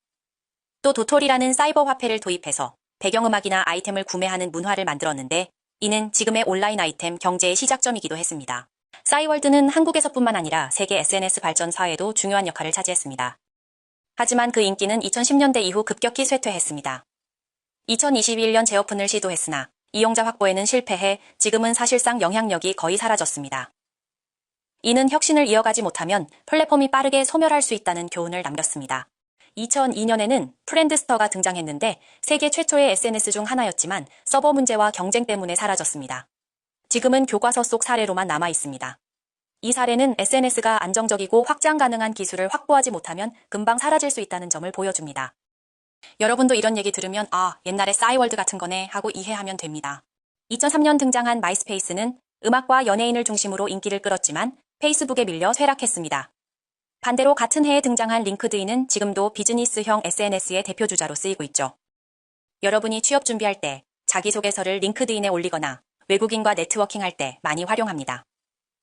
또 도토리라는 사이버 화폐를 도입해서 배경음악이나 아이템을 구매하는 문화를 만들었는데 이는 지금의 온라인 아이템 경제의 시작점이기도 했습니다. 싸이월드는 한국에서뿐만 아니라 세계 SNS 발전 사회에도 중요한 역할을 차지했습니다. 하지만 그 인기는 2010년대 이후 급격히 쇠퇴했습니다. 2021년 재오픈을 시도했으나 이용자 확보에는 실패해 지금은 사실상 영향력이 거의 사라졌습니다. 이는 혁신을 이어가지 못하면 플랫폼이 빠르게 소멸할 수 있다는 교훈을 남겼습니다. 2002년에는 프렌드스터가 등장했는데 세계 최초의 SNS 중 하나였지만 서버 문제와 경쟁 때문에 사라졌습니다. 지금은 교과서 속 사례로만 남아 있습니다. 이 사례는 SNS가 안정적이고 확장 가능한 기술을 확보하지 못하면 금방 사라질 수 있다는 점을 보여줍니다. 여러분도 이런 얘기 들으면 옛날에 싸이월드 같은 거네 하고 이해하면 됩니다. 2003년 등장한 마이스페이스는 음악과 연예인을 중심으로 인기를 끌었지만 페이스북에 밀려 쇠락했습니다. 반대로 같은 해에 등장한 링크드인은 지금도 비즈니스형 SNS의 대표주자로 쓰이고 있죠. 여러분이 취업 준비할 때 자기소개서를 링크드인에 올리거나 외국인과 네트워킹할 때 많이 활용합니다.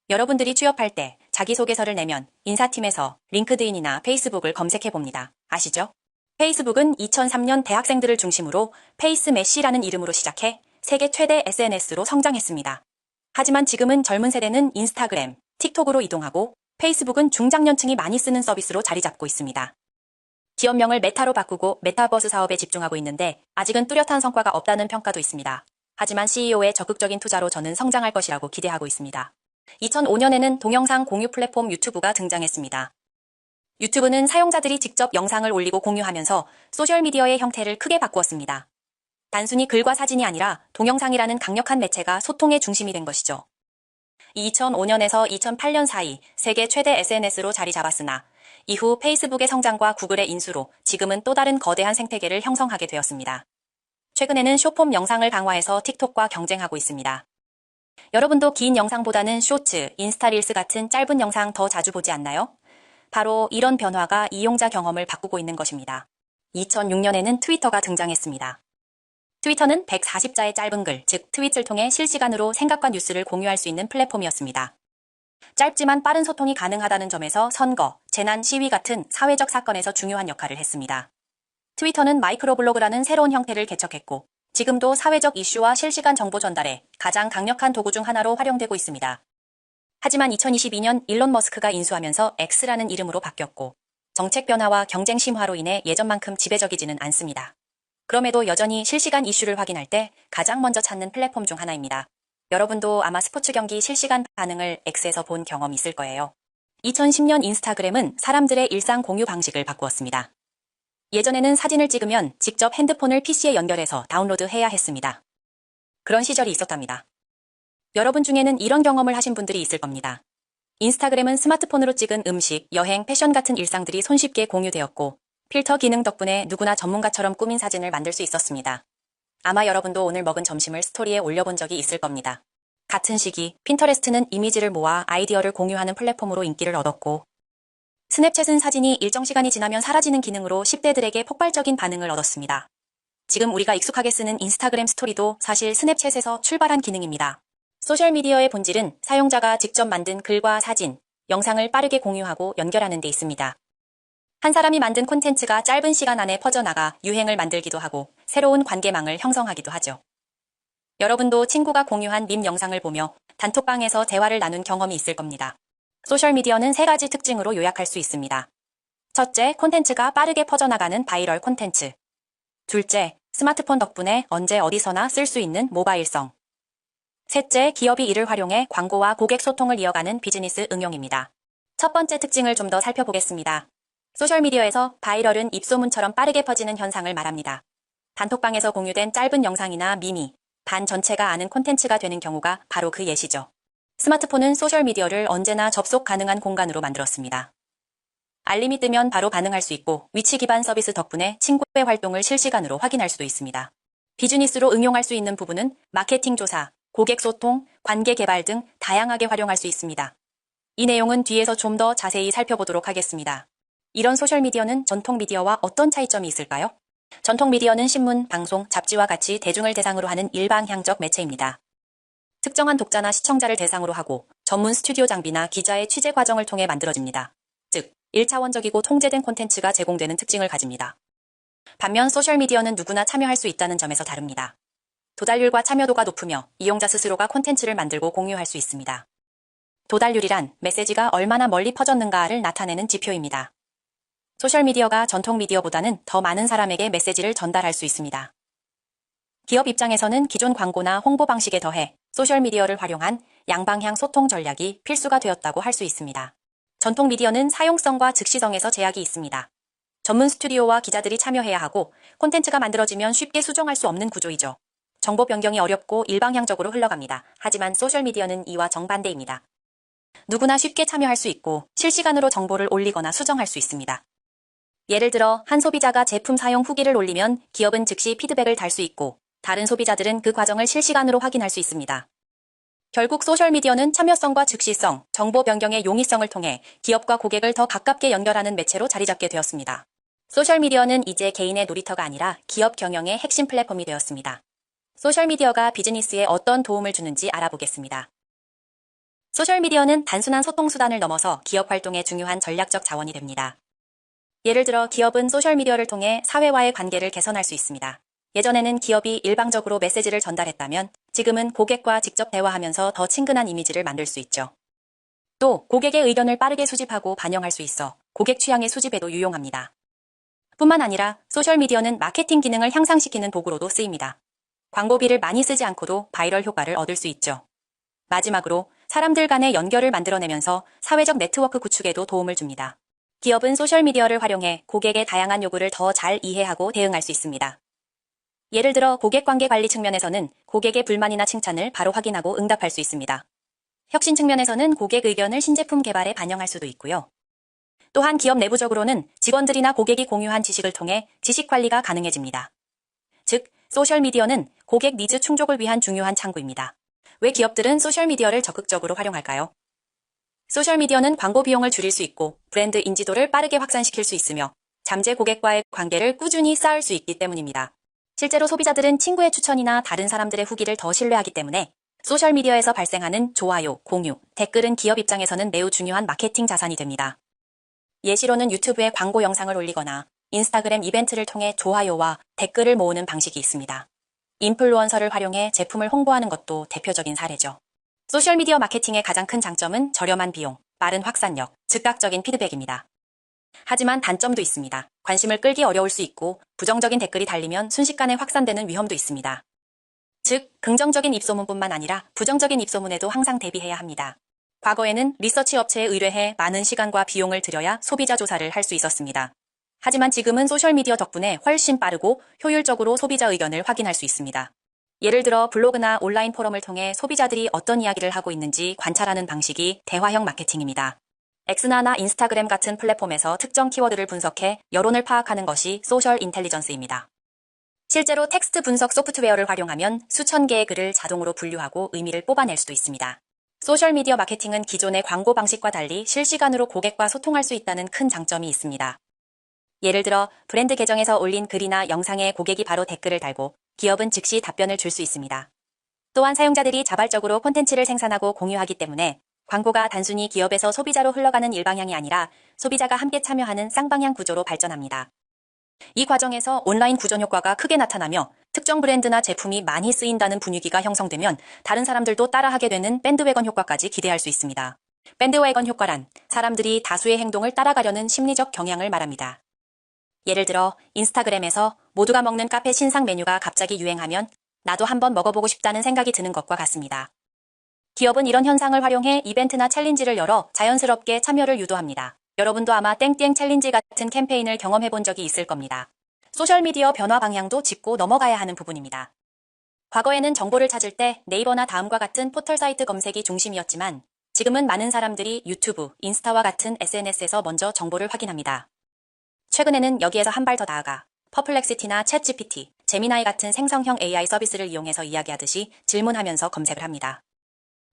여러분들이 취업할 때 자기소개서를 내면 인사팀에서 링크드인이나 페이스북을 검색해봅니다. 아시죠? 페이스북은 2003년 대학생들을 중심으로 페이스매시라는 이름으로 시작해 세계 최대 SNS로 성장했습니다. 하지만 지금은 젊은 세대는 인스타그램, 틱톡으로 이동하고 페이스북은 중장년층이 많이 쓰는 서비스로 자리 잡고 있습니다. 기업명을 메타로 바꾸고 메타버스 사업에 집중하고 있는데 아직은 뚜렷한 성과가 없다는 평가도 있습니다. 하지만 CEO의 적극적인 투자로 저는 성장할 것이라고 기대하고 있습니다. 2005년에는 동영상 공유 플랫폼 유튜브가 등장했습니다. 유튜브는 사용자들이 직접 영상을 올리고 공유하면서 소셜미디어의 형태를 크게 바꾸었습니다. 단순히 글과 사진이 아니라 동영상이라는 강력한 매체가 소통의 중심이 된 것이죠. 2005년에서 2008년 사이 세계 최대 SNS로 자리 잡았으나 이후 페이스북의 성장과 구글의 인수로 지금은 또 다른 거대한 생태계를 형성하게 되었습니다. 최근에는 숏폼 영상을 강화해서 틱톡과 경쟁하고 있습니다. 여러분도 긴 영상보다는 쇼츠, 인스타 릴스 같은 짧은 영상 더 자주 보지 않나요? 바로 이런 변화가 이용자 경험을 바꾸고 있는 것입니다. 2006년에는 트위터가 등장했습니다. 트위터는 140자의 짧은 글, 즉 트윗을 통해 실시간으로 생각과 뉴스를 공유할 수 있는 플랫폼이었습니다. 짧지만 빠른 소통이 가능하다는 점에서 선거, 재난, 시위 같은 사회적 사건에서 중요한 역할을 했습니다. 트위터는 마이크로블로그라는 새로운 형태를 개척했고 지금도 사회적 이슈와 실시간 정보 전달에 가장 강력한 도구 중 하나로 활용되고 있습니다. 하지만 2022년 일론 머스크가 인수하면서 X라는 이름으로 바뀌었고 정책 변화와 경쟁 심화로 인해 예전만큼 지배적이지는 않습니다. 그럼에도 여전히 실시간 이슈를 확인할 때 가장 먼저 찾는 플랫폼 중 하나입니다. 여러분도 아마 스포츠 경기 실시간 반응을 X에서 본 경험 있을 거예요. 2010년 인스타그램은 사람들의 일상 공유 방식을 바꾸었습니다. 예전에는 사진을 찍으면 직접 핸드폰을 PC에 연결해서 다운로드해야 했습니다. 그런 시절이 있었답니다. 여러분 중에는 이런 경험을 하신 분들이 있을 겁니다. 인스타그램은 스마트폰으로 찍은 음식, 여행, 패션 같은 일상들이 손쉽게 공유되었고 필터 기능 덕분에 누구나 전문가처럼 꾸민 사진을 만들 수 있었습니다. 아마 여러분도 오늘 먹은 점심을 스토리에 올려본 적이 있을 겁니다. 같은 시기 핀터레스트는 이미지를 모아 아이디어를 공유하는 플랫폼으로 인기를 얻었고 스냅챗은 사진이 일정 시간이 지나면 사라지는 기능으로 10대들에게 폭발적인 반응을 얻었습니다. 지금 우리가 익숙하게 쓰는 인스타그램 스토리도 사실 스냅챗에서 출발한 기능입니다. 소셜미디어의 본질은 사용자가 직접 만든 글과 사진, 영상을 빠르게 공유하고 연결하는 데 있습니다. 한 사람이 만든 콘텐츠가 짧은 시간 안에 퍼져나가 유행을 만들기도 하고 새로운 관계망을 형성하기도 하죠. 여러분도 친구가 공유한 밈 영상을 보며 단톡방에서 대화를 나눈 경험이 있을 겁니다. 소셜미디어는 3가지 특징으로 요약할 수 있습니다. 첫째, 콘텐츠가 빠르게 퍼져나가는 바이럴 콘텐츠. 둘째, 스마트폰 덕분에 언제 어디서나 쓸 수 있는 모바일성. 셋째, 기업이 이를 활용해 광고와 고객 소통을 이어가는 비즈니스 응용입니다. 첫 번째 특징을 좀 더 살펴보겠습니다. 소셜미디어에서 바이럴은 입소문처럼 빠르게 퍼지는 현상을 말합니다. 단톡방에서 공유된 짧은 영상이나 밈이 반 전체가 아는 콘텐츠가 되는 경우가 바로 그 예시죠. 스마트폰은 소셜미디어를 언제나 접속 가능한 공간으로 만들었습니다. 알림이 뜨면 바로 반응할 수 있고 위치 기반 서비스 덕분에 친구의 활동을 실시간으로 확인할 수도 있습니다. 비즈니스로 응용할 수 있는 부분은 마케팅 조사, 고객 소통, 관계 개발 등 다양하게 활용할 수 있습니다. 이 내용은 뒤에서 좀 더 자세히 살펴보도록 하겠습니다. 이런 소셜미디어는 전통 미디어와 어떤 차이점이 있을까요? 전통 미디어는 신문, 방송, 잡지와 같이 대중을 대상으로 하는 일방향적 매체입니다. 특정한 독자나 시청자를 대상으로 하고 전문 스튜디오 장비나 기자의 취재 과정을 통해 만들어집니다. 즉, 1차원적이고 통제된 콘텐츠가 제공되는 특징을 가집니다. 반면 소셜미디어는 누구나 참여할 수 있다는 점에서 다릅니다. 도달률과 참여도가 높으며 이용자 스스로가 콘텐츠를 만들고 공유할 수 있습니다. 도달률이란 메시지가 얼마나 멀리 퍼졌는가를 나타내는 지표입니다. 소셜미디어가 전통 미디어보다는 더 많은 사람에게 메시지를 전달할 수 있습니다. 기업 입장에서는 기존 광고나 홍보 방식에 더해 소셜미디어를 활용한 양방향 소통 전략이 필수가 되었다고 할 수 있습니다. 전통 미디어는 사용성과 즉시성에서 제약이 있습니다. 전문 스튜디오와 기자들이 참여해야 하고 콘텐츠가 만들어지면 쉽게 수정할 수 없는 구조이죠. 정보 변경이 어렵고 일방향적으로 흘러갑니다. 하지만 소셜미디어는 이와 정반대입니다. 누구나 쉽게 참여할 수 있고 실시간으로 정보를 올리거나 수정할 수 있습니다. 예를 들어 한 소비자가 제품 사용 후기를 올리면 기업은 즉시 피드백을 달 수 있고 다른 소비자들은 그 과정을 실시간으로 확인할 수 있습니다. 결국 소셜미디어는 참여성과 즉시성, 정보 변경의 용이성을 통해 기업과 고객을 더 가깝게 연결하는 매체로 자리 잡게 되었습니다. 소셜미디어는 이제 개인의 놀이터가 아니라 기업 경영의 핵심 플랫폼이 되었습니다. 소셜미디어가 비즈니스에 어떤 도움을 주는지 알아보겠습니다. 소셜미디어는 단순한 소통 수단을 넘어서 기업 활동에 중요한 전략적 자원이 됩니다. 예를 들어 기업은 소셜미디어를 통해 사회와의 관계를 개선할 수 있습니다. 예전에는 기업이 일방적으로 메시지를 전달했다면 지금은 고객과 직접 대화하면서 더 친근한 이미지를 만들 수 있죠. 또 고객의 의견을 빠르게 수집하고 반영할 수 있어 고객 취향의 수집에도 유용합니다. 뿐만 아니라 소셜미디어는 마케팅 기능을 향상시키는 도구로도 쓰입니다. 광고비를 많이 쓰지 않고도 바이럴 효과를 얻을 수 있죠. 마지막으로 사람들 간의 연결을 만들어내면서 사회적 네트워크 구축에도 도움을 줍니다. 기업은 소셜미디어를 활용해 고객의 다양한 요구를 더 잘 이해하고 대응할 수 있습니다. 예를 들어 고객관계 관리 측면에서는 고객의 불만이나 칭찬을 바로 확인하고 응답할 수 있습니다. 혁신 측면에서는 고객 의견을 신제품 개발에 반영할 수도 있고요. 또한 기업 내부적으로는 직원들이나 고객이 공유한 지식을 통해 지식 관리가 가능해집니다. 즉, 소셜미디어는 고객 니즈 충족을 위한 중요한 창구입니다. 왜 기업들은 소셜미디어를 적극적으로 활용할까요? 소셜미디어는 광고 비용을 줄일 수 있고 브랜드 인지도를 빠르게 확산시킬 수 있으며 잠재 고객과의 관계를 꾸준히 쌓을 수 있기 때문입니다. 실제로 소비자들은 친구의 추천이나 다른 사람들의 후기를 더 신뢰하기 때문에 소셜미디어에서 발생하는 좋아요, 공유, 댓글은 기업 입장에서는 매우 중요한 마케팅 자산이 됩니다. 예시로는 유튜브에 광고 영상을 올리거나 인스타그램 이벤트를 통해 좋아요와 댓글을 모으는 방식이 있습니다. 인플루언서를 활용해 제품을 홍보하는 것도 대표적인 사례죠. 소셜미디어 마케팅의 가장 큰 장점은 저렴한 비용, 빠른 확산력, 즉각적인 피드백입니다. 하지만 단점도 있습니다. 관심을 끌기 어려울 수 있고 부정적인 댓글이 달리면 순식간에 확산되는 위험도 있습니다. 즉, 긍정적인 입소문뿐만 아니라 부정적인 입소문에도 항상 대비해야 합니다. 과거에는 리서치 업체에 의뢰해 많은 시간과 비용을 들여야 소비자 조사를 할 수 있었습니다. 하지만 지금은 소셜미디어 덕분에 훨씬 빠르고 효율적으로 소비자 의견을 확인할 수 있습니다. 예를 들어 블로그나 온라인 포럼을 통해 소비자들이 어떤 이야기를 하고 있는지 관찰하는 방식이 대화형 마케팅입니다. 엑스나나 인스타그램 같은 플랫폼에서 특정 키워드를 분석해 여론을 파악하는 것이 소셜 인텔리전스입니다. 실제로 텍스트 분석 소프트웨어를 활용하면 수천 개의 글을 자동으로 분류하고 의미를 뽑아낼 수도 있습니다. 소셜미디어 마케팅은 기존의 광고 방식과 달리 실시간으로 고객과 소통할 수 있다는 큰 장점이 있습니다. 예를 들어 브랜드 계정에서 올린 글이나 영상에 고객이 바로 댓글을 달고 기업은 즉시 답변을 줄 수 있습니다. 또한 사용자들이 자발적으로 콘텐츠를 생산하고 공유하기 때문에 광고가 단순히 기업에서 소비자로 흘러가는 일방향이 아니라 소비자가 함께 참여하는 쌍방향 구조로 발전합니다. 이 과정에서 온라인 구전 효과가 크게 나타나며 특정 브랜드나 제품이 많이 쓰인다는 분위기가 형성되면 다른 사람들도 따라하게 되는 밴드웨건 효과까지 기대할 수 있습니다. 밴드웨건 효과란 사람들이 다수의 행동을 따라가려는 심리적 경향을 말합니다. 예를 들어 인스타그램에서 모두가 먹는 카페 신상 메뉴가 갑자기 유행하면 나도 한번 먹어보고 싶다는 생각이 드는 것과 같습니다. 기업은 이런 현상을 활용해 이벤트나 챌린지를 열어 자연스럽게 참여를 유도합니다. 여러분도 아마 땡땡 챌린지 같은 캠페인을 경험해 본 적이 있을 겁니다. 소셜미디어 변화 방향도 짚고 넘어가야 하는 부분입니다. 과거에는 정보를 찾을 때 네이버나 다음과 같은 포털 사이트 검색이 중심이었지만 지금은 많은 사람들이 유튜브, 인스타와 같은 SNS에서 먼저 정보를 확인합니다. 최근에는 여기에서 한 발 더 나아가 퍼플렉시티나 챗GPT, 제미나이 같은 생성형 AI 서비스를 이용해서 이야기하듯이 질문하면서 검색을 합니다.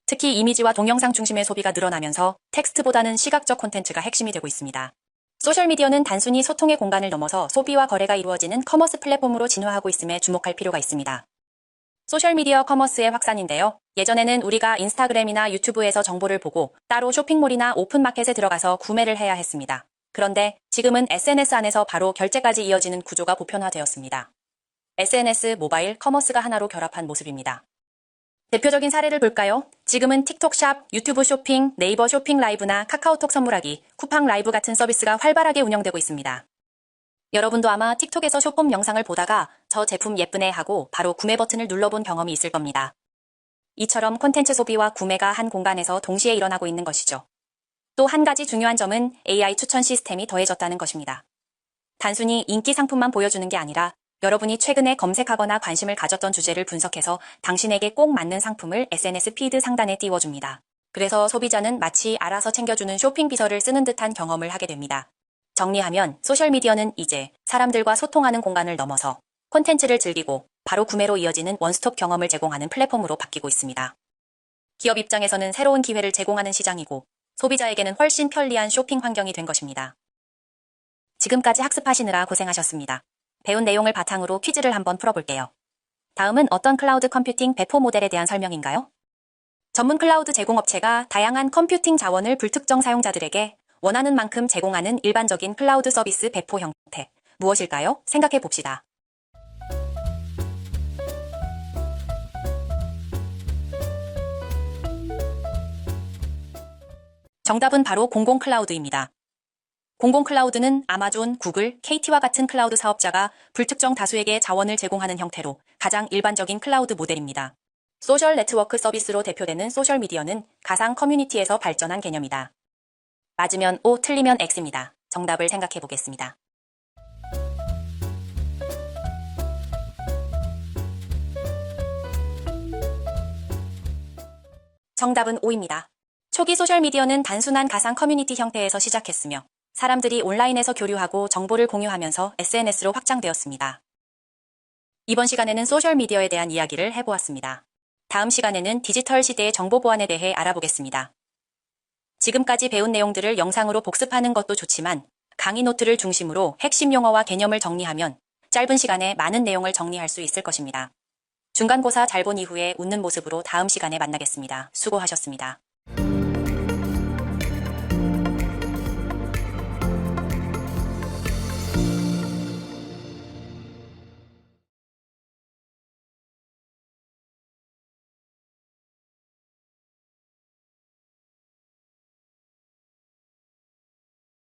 특히 이미지와 동영상 중심의 소비가 늘어나면서 텍스트보다는 시각적 콘텐츠가 핵심이 되고 있습니다. 소셜미디어는 단순히 소통의 공간을 넘어서 소비와 거래가 이루어지는 커머스 플랫폼으로 진화하고 있음에 주목할 필요가 있습니다. 소셜미디어 커머스의 확산인데요. 예전에는 우리가 인스타그램이나 유튜브에서 정보를 보고 따로 쇼핑몰이나 오픈마켓에 들어가서 구매를 해야 했습니다. 그런데 지금은 SNS 안에서 바로 결제까지 이어지는 구조가 보편화되었습니다. SNS, 모바일, 커머스가 하나로 결합한 모습입니다. 대표적인 사례를 볼까요? 지금은 틱톡 샵, 유튜브 쇼핑, 네이버 쇼핑 라이브나 카카오톡 선물하기, 쿠팡 라이브 같은 서비스가 활발하게 운영되고 있습니다. 여러분도 아마 틱톡에서 쇼폼 영상을 보다가 저 제품 예쁘네 하고 바로 구매 버튼을 눌러본 경험이 있을 겁니다. 이처럼 콘텐츠 소비와 구매가 한 공간에서 동시에 일어나고 있는 것이죠. 또 한 가지 중요한 점은 AI 추천 시스템이 더해졌다는 것입니다. 단순히 인기 상품만 보여주는 게 아니라 여러분이 최근에 검색하거나 관심을 가졌던 주제를 분석해서 당신에게 꼭 맞는 상품을 SNS 피드 상단에 띄워줍니다. 그래서 소비자는 마치 알아서 챙겨주는 쇼핑 비서를 쓰는 듯한 경험을 하게 됩니다. 정리하면 소셜미디어는 이제 사람들과 소통하는 공간을 넘어서 콘텐츠를 즐기고 바로 구매로 이어지는 원스톱 경험을 제공하는 플랫폼으로 바뀌고 있습니다. 기업 입장에서는 새로운 기회를 제공하는 시장이고 소비자에게는 훨씬 편리한 쇼핑 환경이 된 것입니다. 지금까지 학습하시느라 고생하셨습니다. 배운 내용을 바탕으로 퀴즈를 한번 풀어볼게요. 다음은 어떤 클라우드 컴퓨팅 배포 모델에 대한 설명인가요? 전문 클라우드 제공업체가 다양한 컴퓨팅 자원을 불특정 사용자들에게 원하는 만큼 제공하는 일반적인 클라우드 서비스 배포 형태. 무엇일까요? 생각해 봅시다. 정답은 바로 공공 클라우드입니다. 공공 클라우드는 아마존, 구글, KT와 같은 클라우드 사업자가 불특정 다수에게 자원을 제공하는 형태로 가장 일반적인 클라우드 모델입니다. 소셜 네트워크 서비스로 대표되는 소셜미디어는 가상 커뮤니티에서 발전한 개념이다. 맞으면 O, 틀리면 X입니다. 정답을 생각해 보겠습니다. 정답은 O입니다. 초기 소셜미디어는 단순한 가상 커뮤니티 형태에서 시작했으며 사람들이 온라인에서 교류하고 정보를 공유하면서 SNS로 확장되었습니다. 이번 시간에는 소셜미디어에 대한 이야기를 해보았습니다. 다음 시간에는 디지털 시대의 정보 보안에 대해 알아보겠습니다. 지금까지 배운 내용들을 영상으로 복습하는 것도 좋지만 강의 노트를 중심으로 핵심 용어와 개념을 정리하면 짧은 시간에 많은 내용을 정리할 수 있을 것입니다. 중간고사 잘 본 이후에 웃는 모습으로 다음 시간에 만나겠습니다. 수고하셨습니다.